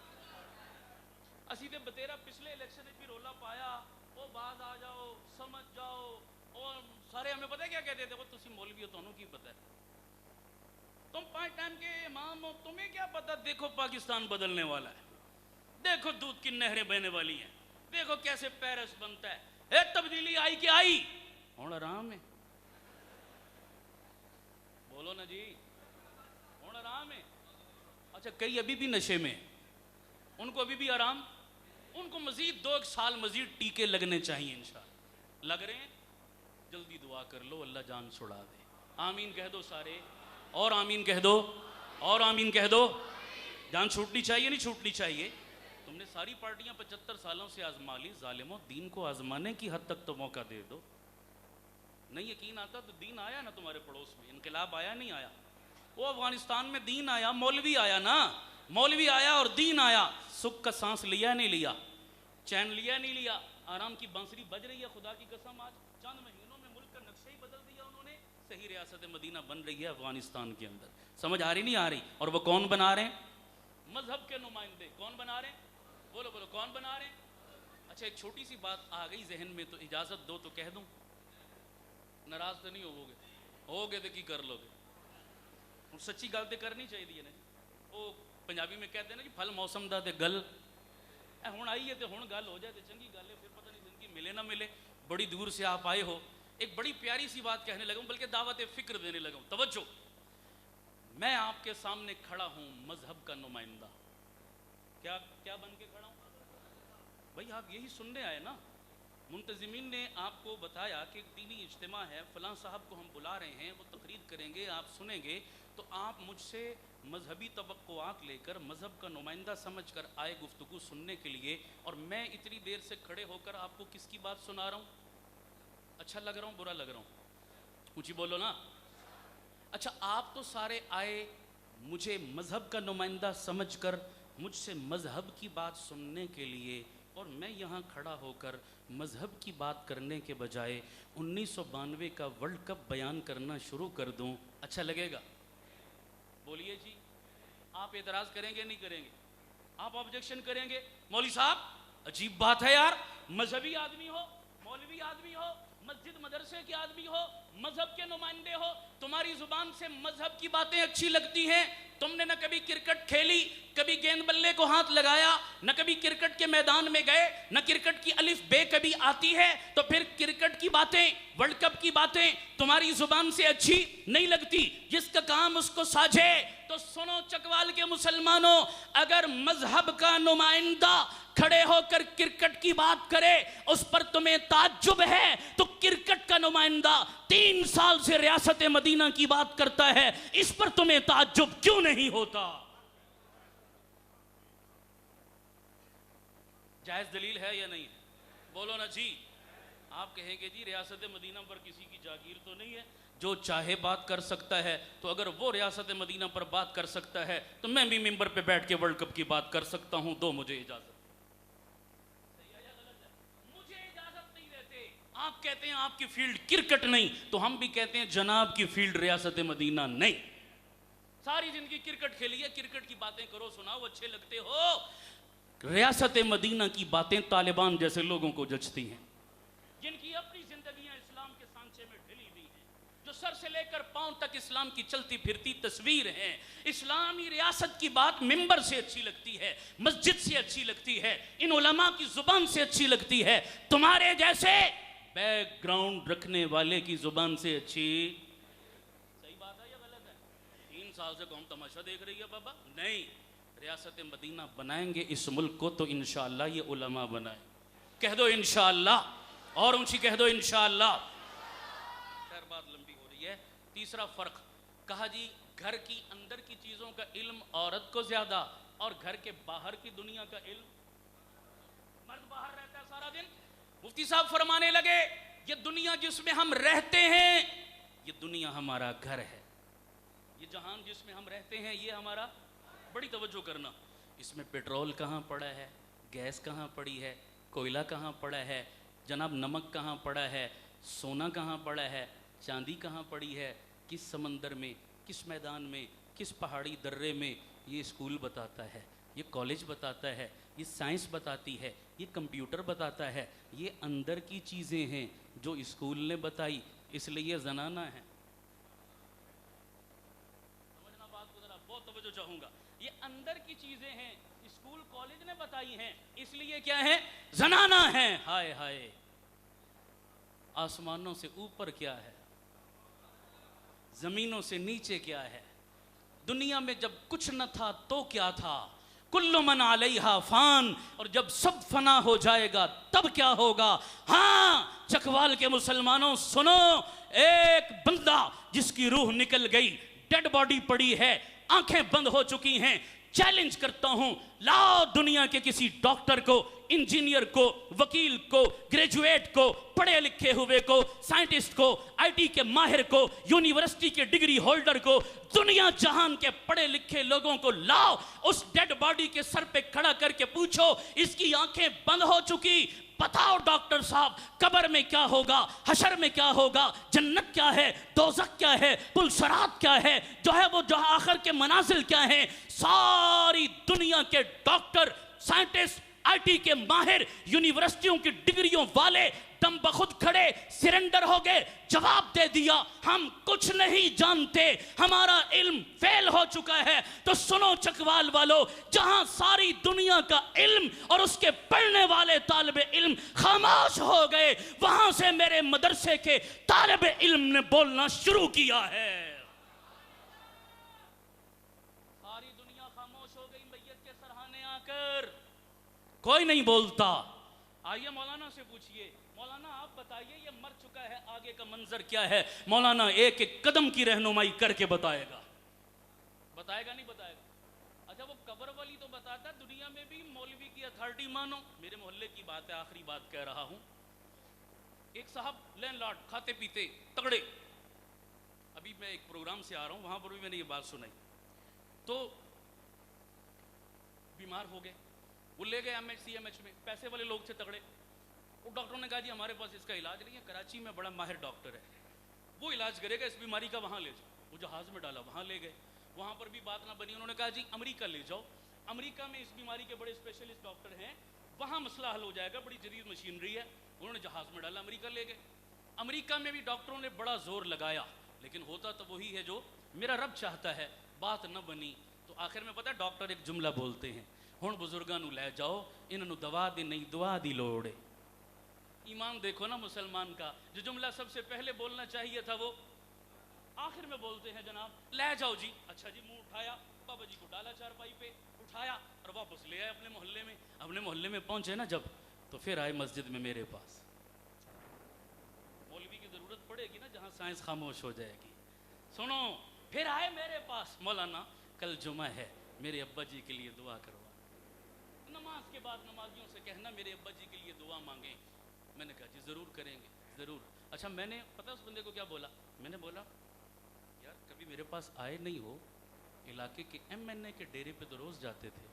اسی تے بتیرا پچھلے الیکشن بھی رولا پایا, او باز آ جاؤ, سمجھ جاؤ, اور سارے ہمیں پتہ ہے کیا کہتے تھے, وہ تسی مولوی ہو, تانوں کی پتہ ہے, تم 5 ٹائم کے امام ہو, تمہیں کیا پتہ, دیکھو پاکستان بدلنے والا ہے, دیکھو دودھ کی نہریں بہنے والی ہیں, دیکھو کیسے پیرس بنتا ہے, اے تبدیلی آئی کہ آئی, ہون آرام ہے. بولو نا جی, ہون آرام ہے. اچھا کئی ابھی بھی نشے میں, ان کو ابھی بھی آرام, ان کو مزید 2 سال مزید ٹیکے لگنے چاہیے انشاءاللہ. لگ رہے ہیں؟ جلدی دعا کر لو اللہ جان چھڑا دے. آمین کہہ دو سارے, اور آمین کہہ دو, اور آمین کہہ دو. جان چھوٹنی چاہیے نہیں چھوٹنی چاہیے؟ تم نے ساری پارٹیاں 75 سالوں سے آزما لی, ظالموں دین کو آزمانے کی حد تک تو موقع دے دو. نہیں یقین آتا تو دین آیا نا تمہارے پڑوس میں, انقلاب آیا نہیں آیا؟ وہ افغانستان میں دین آیا, مولوی آیا نا, مولوی آیا اور دین آیا. سکھ کا سانس لیا نہیں لیا, چین لیا نہیں لیا, آرام کی بانسری بج رہی ہے خدا کی قسم. آج چند مہینوں میں ملک کا نقشہ ہی بدل دیا انہوں نے. صحیح ریاست مدینہ بن رہی ہے افغانستان کے اندر. سمجھ آ رہی نہیں آ رہی؟ اور وہ کون بنا رہے ہیں؟ مذہب کے نمائندے. کون بنا رہے ہیں؟ بولو بولو, کون بنا رہے ہیں؟ اچھا ایک چھوٹی سی بات آ گئی ذہن میں تو اجازت دو تو کہہ دوں, ناراض تو نہیں ہوگے؟ ہوگے تو کی کر لو گے؟ سچی گل تو کرنی چاہیے نا. وہ پنجابی میں کہتے ہیں نا کہ پھل موسم دا تے گل, ہوں آئی ہے تو ہوں گل ہو جائے تو چنگی گل ہے, پھر پتہ نہیں زندگی ملے نہ ملے. بڑی دور سے آپ آئے ہو, ایک بڑی پیاری سی بات کہنے لگا ہوں, بلکہ دعوت فکر دینے لگا ہوں. توجہ, میں آپ کے سامنے کھڑا ہوں مذہب کا نمائندہ. کیا بن کے کھڑا ہوں بھائی؟ آپ یہی سننے آئے نا. منتظمین نے آپ کو بتایا کہ ایک دینی اجتماع ہے, فلاں صاحب کو ہم بلا رہے ہیں, وہ تقریر کریں گے, آپ سنیں گے, تو آپ مجھ سے مذہبی توقعات لے کر مذہب کا نمائندہ سمجھ کر آئے گفتگو سننے کے لیے, اور میں اتنی دیر سے کھڑے ہو کر آپ کو کس کی بات سنا رہا ہوں؟ اچھا لگ رہا ہوں برا لگ رہا ہوں؟ کچھ ہی بولو نا. اچھا آپ تو سارے آئے مجھے مذہب کا نمائندہ سمجھ کر مجھ سے مذہب کی بات سننے کے لیے, اور میں یہاں کھڑا ہو کر مذہب کی بات کرنے کے بجائے 1992 کا ورلڈ کپ بیان کرنا شروع کر دوں, اچھا لگے گا؟ بولیے جی. آپ اعتراض کریں گے نہیں کریں گے؟ آپ آبجیکشن کریں گے؟ مولوی صاحب عجیب بات ہے یار, مذہبی آدمی ہو, مولوی آدمی ہو, مسجد مدرسے کے آدمی ہو, مذہب کے نمائندے ہو, تمہاری زبان سے مذہب کی باتیں اچھی لگتی ہیں, تم نے نہ کبھی کرکٹ کھیلی, کبھی گیند بلے کو ہاتھ لگایا, نہ کبھی کرکٹ کے میدان میں گئے, نہ کرکٹ کی الف بے کبھی آتی ہے, تو پھر کرکٹ کی باتیں, ورلڈ کپ کی باتیں تمہاری زبان سے اچھی نہیں لگتی. جس کا کام اس کو ساجھے. تو سنو چکوال کے مسلمانوں, اگر مذہب کا نمائندہ کھڑے ہو کر کرکٹ کی بات کرے اس پر تمہیں تعجب ہے, تو کرکٹ کا نمائندہ 3 سال سے ریاست مدینہ کی بات کرتا ہے, اس پر تمہیں تعجب کیوں نہیں ہوتا؟ جائز دلیل ہے یا نہیں ہے؟ بولو نا جی. آپ کہیں گے جی ریاست مدینہ پر کسی کی جاگیر تو نہیں ہے, جو چاہے بات کر سکتا ہے, تو اگر وہ ریاست مدینہ پر بات کر سکتا ہے تو میں بھی ممبر پہ بیٹھ کے ورلڈ کپ کی بات کر سکتا ہوں. دو مجھے اجازت. مجھے اجازت نہیں دیتے. آپ کہتے ہیں آپ کی فیلڈ کرکٹ نہیں، تو ہم بھی کہتے ہیں جناب کی فیلڈ ریاست مدینہ نہیں. ساری زندگی کرکٹ کھیلی ہے، کرکٹ کی باتیں کرو سناؤ اچھے لگتے ہو. ریاست مدینہ کی باتیں طالبان جیسے لوگوں کو جچتی ہیں، جن کی اپنی زندگیاں اسلام کے سانچے میں ڈھلی ہوئی ہیں، جو سر سے لے کر پاؤں تک اسلام کی چلتی پھرتی تصویر ہیں. اسلامی ریاست کی بات ممبر سے اچھی لگتی ہے، مسجد سے اچھی لگتی ہے، ان علماء کی زبان سے اچھی لگتی ہے، تمہارے جیسے بیک گراؤنڈ رکھنے والے کی زبان سے اچھی. صحیح بات ہے یا غلط ہے؟ 3 سال سے قوم تماشا دیکھ رہی ہے بابا. نہیں، ریاست مدینہ بنائیں گے اس ملک کو تو انشاءاللہ یہ علماء بنائیں. کہہ دو انشاءاللہ، اور اونچی کہہ دو انشاءاللہ. خیر بات لمبی ہو رہی ہے. تیسرا فرق کہا جی گھر کی اندر کی چیزوں کا علم عورت کو زیادہ، اور گھر کے باہر کی دنیا کا علم مرد باہر رہتا ہے سارا دن. مفتی صاحب فرمانے لگے یہ دنیا جس میں ہم رہتے ہیں یہ دنیا ہمارا گھر ہے. یہ جہان جس میں ہم رہتے ہیں یہ ہمارا، بڑی توجہ کرنا، اس میں پیٹرول کہاں پڑا ہے، گیس کہاں پڑی ہے، کوئلہ کہاں پڑا ہے، جناب نمک کہاں پڑا ہے، سونا کہاں پڑا ہے، چاندی کہاں پڑی ہے، کس سمندر میں، کس میدان میں، کس پہاڑی درے میں، یہ اسکول بتاتا ہے، یہ کالج بتاتا ہے، یہ سائنس بتاتی ہے، یہ کمپیوٹر بتاتا ہے. یہ اندر کی چیزیں ہیں جو اسکول نے بتائی، اس لیے یہ زنانہ ہے. سمجھنا بات کو ذرا، بہت توجہ چاہوں گا. یہ اندر کی چیزیں ہیں، اسکول کالج نے بتائی ہیں، اس لیے کیا ہے، زنانہ ہیں. ہائے ہائے، آسمانوں سے اوپر کیا ہے، زمینوں سے نیچے کیا ہے، دنیا میں جب کچھ نہ تھا تو کیا تھا، کل من علیہا فان، اور جب سب فنا ہو جائے گا تب کیا ہوگا. ہاں چکوال کے مسلمانوں سنو، ایک بندہ جس کی روح نکل گئی، ڈیڈ باڈی پڑی ہے، آنکھیں بند ہو چکی ہیں، چیلنج کرتا ہوں لاؤ دنیا کے کسی ڈاکٹر کو، انجینئر کو، وکیل کو، گریجویٹ کو، پڑھے لکھے ہوئے کو، سائنٹسٹ کو، آئی ٹی کے ماہر کو، یونیورسٹی کے ڈگری ہولڈر کو، دنیا جہان کے پڑھے لکھے لوگوں کو لاؤ، اس ڈیڈ باڈی کے سر پہ کھڑا کر کے پوچھو اس کی آنکھیں بند ہو چکی، بتاؤ ڈاکٹر صاحب قبر میں کیا ہوگا، حشر میں کیا ہوگا، جنت کیا ہے، دوزخ کیا ہے، پل صراط کیا ہے، جو ہے وہ جو آخر کے منازل کیا ہیں. ساری دنیا کے ڈاکٹر، سائنٹسٹ، آئی ٹی کے ماہر، یونیورسٹیوں کی ڈگریوں والے دم بخود کھڑے سرنڈر ہو گئے، جواب دے دیا ہم کچھ نہیں جانتے، ہمارا علم فیل ہو چکا ہے. تو سنو چکوال والو، جہاں ساری دنیا کا علم اور اس کے پڑھنے والے طالب علم خاموش ہو گئے، وہاں سے میرے مدرسے کے طالب علم نے بولنا شروع کیا ہے. ساری دنیا خاموش ہو گئی میت کے سرہانے آ کر، کوئی نہیں بولتا. آئیے مولانا سے پوچھئے، مولانا آپ بتائیے یہ مر چکا ہے آگے کا منظر کیا ہے. مولانا ایک ایک قدم کی رہنمائی کر کے بتائے گا. بتائے گا نہیں بتائے گا؟ اچھا وہ قبر والی تو بتاتا، دنیا میں بھی مولوی کی اتھارٹی مانو. میرے محلے کی بات ہے، آخری بات کہہ رہا ہوں. ایک صاحب لینڈ لارڈ، کھاتے پیتے تگڑے، ابھی میں ایک پروگرام سے آ رہا ہوں، وہاں پر بھی میں نے یہ بات سنائی. تو بیمار ہو گئے، وہ لے گئے CMH میں، پیسے والے لوگ تھے تگڑے. وہ ڈاکٹروں نے کہا جی ہمارے پاس اس کا علاج نہیں ہے، کراچی میں بڑا ماہر ڈاکٹر ہے، وہ علاج کرے گا اس بیماری کا، وہاں لے جاؤ. وہ جہاز میں ڈالا، وہاں لے گئے، وہاں پر بھی بات نہ بنی. انہوں نے کہا جی امریکہ لے جاؤ، امریکہ میں اس بیماری کے بڑے اسپیشلسٹ ڈاکٹر ہیں، وہاں مسئلہ حل ہو جائے گا، بڑی جدید مشینری ہے. انہوں نے جہاز میں ڈالا، امریکہ لے گئے. امریکہ میں بھی ڈاکٹروں نے بڑا زور لگایا، لیکن ہوتا تو وہی ہے جو میرا رب چاہتا ہے. بات نہ بنی تو آخر میں پتہ ہے ڈاکٹر ایک جملہ بولتے ہیں، ہن بزرگاں نو لے جاؤ، انہاں نو دوا دی نہیں دعا دی لوڑ ہے. ایمان دیکھو نا مسلمان کا، جو جملہ سب سے پہلے بولنا چاہیے تھا وہ آخر میں بولتے ہیں جناب لے جاؤ جی. اچھا جی، منہ اٹھایا، بابا جی کو ڈالا چارپائی پہ، اٹھایا اور واپس لے آئے اپنے محلے میں. اپنے محلے میں پہنچے نا جب، تو پھر آئے مسجد میں میرے پاس. مولوی کی ضرورت پڑے گی نا جہاں سائنس خاموش ہو جائے گی. سنو، پھر آئے میرے پاس، مولانا کل جمعہ ہے، میرے ابا جی کے لیے دعا کروا. نماز کے بعد نمازیوں سے کہنا میرے ابا جی کے لیے دعا مانگیں. میں نے کہا جی ضرور کریں گے، ضرور. اچھا میں نے پتہ اس بندے کو کیا بولا؟ میں نے بولا یار کبھی میرے پاس آئے نہیں ہو، علاقے کے MNA کے ڈیرے پہ تو روز جاتے تھے،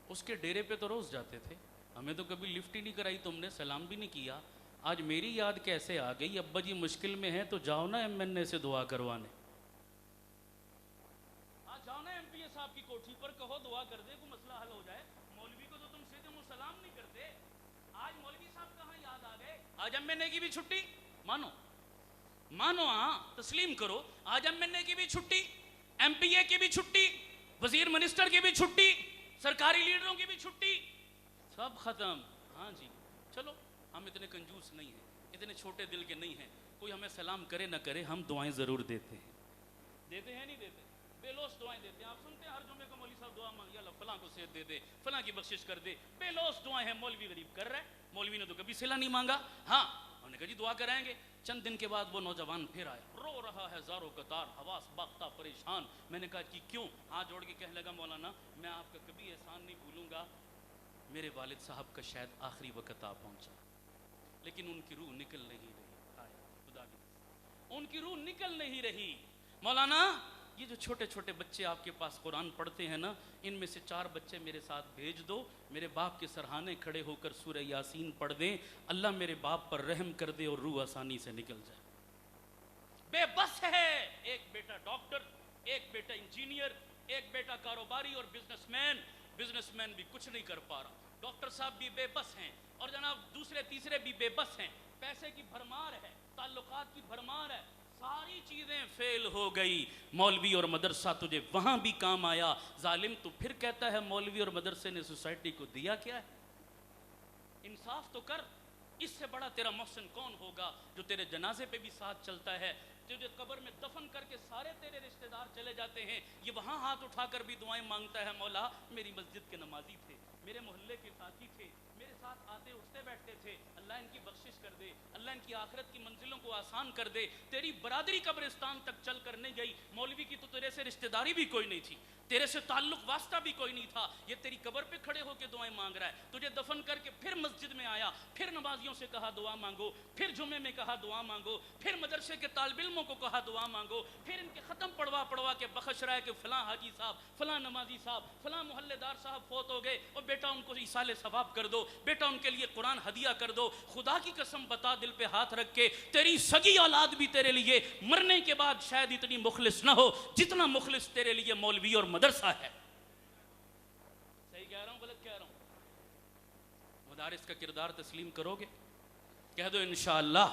اس کے ڈیرے پہ تو روز جاتے تھے، ہمیں تو کبھی لفٹ ہی نہیں کرائی تم نے، سلام بھی نہیں کیا. آج میری یاد کیسے آ گئی؟ ابا جی مشکل میں ہیں تو جاؤ نا ایم این اے سے دعا کروانے، آج جاؤ نا ایم پی اے صاحب کی کوٹھی پر، کہو دعا کر دے کوئی مسئلہ حل ہو جائے۔ مولوی کو تو تم سیدھے منہ سلام نہیں کرتے۔ آج مولوی صاحب کہاں یاد آ گئے؟ آج ایم این اے کی بھی چھٹی، مانو مانو، ہاں تسلیم کرو، آج ایم این اے کی بھی چھٹی، ایم پی اے کی بھی چھٹی، وزیر منسٹر کی بھی چھٹی، سرکاری لیڈروں کی بھی چھٹی، سب ختم۔ ہاں جی چلو، ہم اتنے کنجوس نہیں ہیں، اتنے چھوٹے دل کے نہیں ہیں، کوئی ہمیں سلام کرے نہ کرے ہم دعائیں ضرور دیتے ہیں۔ دیتے ہیں نہیں دیتے؟ بے لوث دعائیں دیتے ہیں۔ آپ سنتے ہیں ہر جمعے کو مولوی صاحب دعا مانگی، اللہ فلاں کو صحت دے دے، فلاں کی بخشش کر دے، بے لوث دعائیں ہیں۔ مولوی غریب کر رہا ہے، مولوی نے تو کبھی صلہ نہیں مانگا۔ ہاں انہوں نے کہا جی دعا کرائیں گے۔ چند دن کے بعد وہ نوجوان پھر آیا، رو رہا ہے زارو قطار، حواس باختہ پریشان۔ میں نے کہا کہ کیوں؟ ہاتھ جوڑ کے کہنے لگا مولانا میں آپ کا کبھی احسان نہیں بھولوں گا، میرے والد صاحب کا شاید آخری وقت آ پہنچا، لیکن ان کی روح نکل نہیں رہی۔ خدا کی ان کی روح نکل نہیں رہی۔ مولانا یہ جو چھوٹے چھوٹے بچے آپ کے پاس قرآن پڑھتے ہیں نا، ان میں سے 4 بچے میرے ساتھ بھیج دو، میرے باپ کے سرہانے کھڑے ہو کر سورہ یاسین پڑھ دیں، اللہ میرے باپ پر رحم کر دے اور روح آسانی سے نکل جائے۔ بے بس ہے، ایک بیٹا ڈاکٹر، ایک بیٹا انجینئر، ایک بیٹا کاروباری اور بزنس مین بھی کچھ نہیں کر پا رہا، ڈاکٹر صاحب بھی بے بس ہیں، اور جناب دوسرے تیسرے بھی بے بس ہیں، پیسے کی بھرمار ہے، تعلقات کی بھرمار ہے، ساری چیزیں فیل ہو گئی۔ مولوی اور مدرسہ تجھے وہاں بھی کام آیا، ظالم تو پھر کہتا ہے مولوی اور مدرسے نے سوسائٹی کو دیا کیا ہے؟ انصاف تو کر، اس سے بڑا تیرا محسن کون ہوگا جو تیرے جنازے پہ بھی ساتھ چلتا ہے، تجھے قبر میں دفن کر کے سارے تیرے رشتہ دار چلے جاتے ہیں، یہ وہاں ہاتھ اٹھا کر بھی دعائیں مانگتا ہے، مولا میری مسجد کے نمازی تھے، میرے محلے کے ساتھی تھے، میرے ساتھ آتے اٹھتے بیٹھتے تھے، اللہ ان کی بخشش کر دے، اللہ ان کی آخرت کی منزلوں کو آسان کر دے۔ تیری برادری قبرستان تک چل کر نہیں گئی، مولوی کی تو تیرے سے رشتہ داری بھی کوئی نہیں تھی، تیرے سے تعلق واسطہ بھی کوئی نہیں تھا، یہ تیری قبر پہ کھڑے ہو کے دعائیں مانگ رہا ہے، تجھے دفن کر کے پھر مسجد میں آیا، پھر نمازیوں سے کہا دعا مانگو، پھر جمعے میں کہا دعا مانگو، پھر مدرسے کے طالب علموں کو کہا دعا مانگو، پھر ان کے ختم پڑھوا کے بخش رہا ہے کہ فلاں حاجی صاحب، فلاں نمازی صاحب، فلاں محلے دار صاحب فوت ہو گئے، اور بیٹا ان کو ایصال ثواب کر دو، بیٹا ان کے لیے قرآن ہدیہ کر دو۔ خدا کی قسم بتا، دل پہ ہاتھ رکھ کے، تیری سگی اولاد بھی تیرے لیے مرنے کے بعد شاید اتنی مخلص نہ ہو جتنا مخلص تیرے لیے مولوی اور مدرسہ ہے۔ صحیح کہہ رہا ہوں غلط کہہ رہا ہوں؟ مدارس کا کردار تسلیم کرو گے؟ کہہ دو انشاءاللہ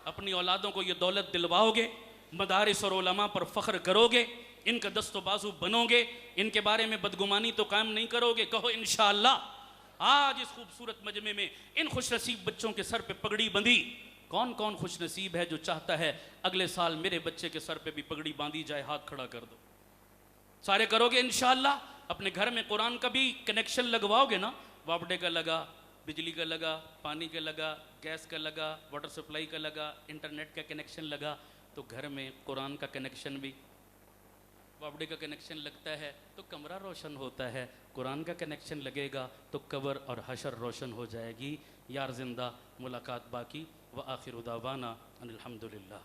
اپنی اولادوں کو یہ دولت دلواؤ گے، مدارس اور علماء پر فخر کرو گے، ان کا دست و بازو بنو گے، ان کے بارے میں بدگمانی تو قائم نہیں کرو گے؟ کہو انشاءاللہ۔ آج اس خوبصورت مجمع میں ان خوش نصیب بچوں کے سر پہ پگڑی بندھی، کون کون خوش نصیب ہے جو چاہتا ہے اگلے سال میرے بچے کے سر پہ بھی پگڑی باندھی جائے؟ ہاتھ کھڑا کر دو۔ سارے کرو گے انشاءاللہ؟ اپنے گھر میں قرآن کا بھی کنیکشن لگواؤ گے نا؟ واپڈے کا لگا، بجلی کا لگا، پانی کا لگا، گیس کا لگا، واٹر سپلائی کا لگا، انٹرنیٹ کا کنیکشن لگا، تو گھر میں قرآن کا کنیکشن بھی، واپڈے کا کنیکشن لگتا ہے تو کمرہ روشن ہوتا ہے، قرآن کا کنیکشن لگے گا تو قبر اور حشر روشن ہو جائے گی۔ یار زندہ، ملاقات باقی۔ وآخر دعوانا ان الحمدللہ۔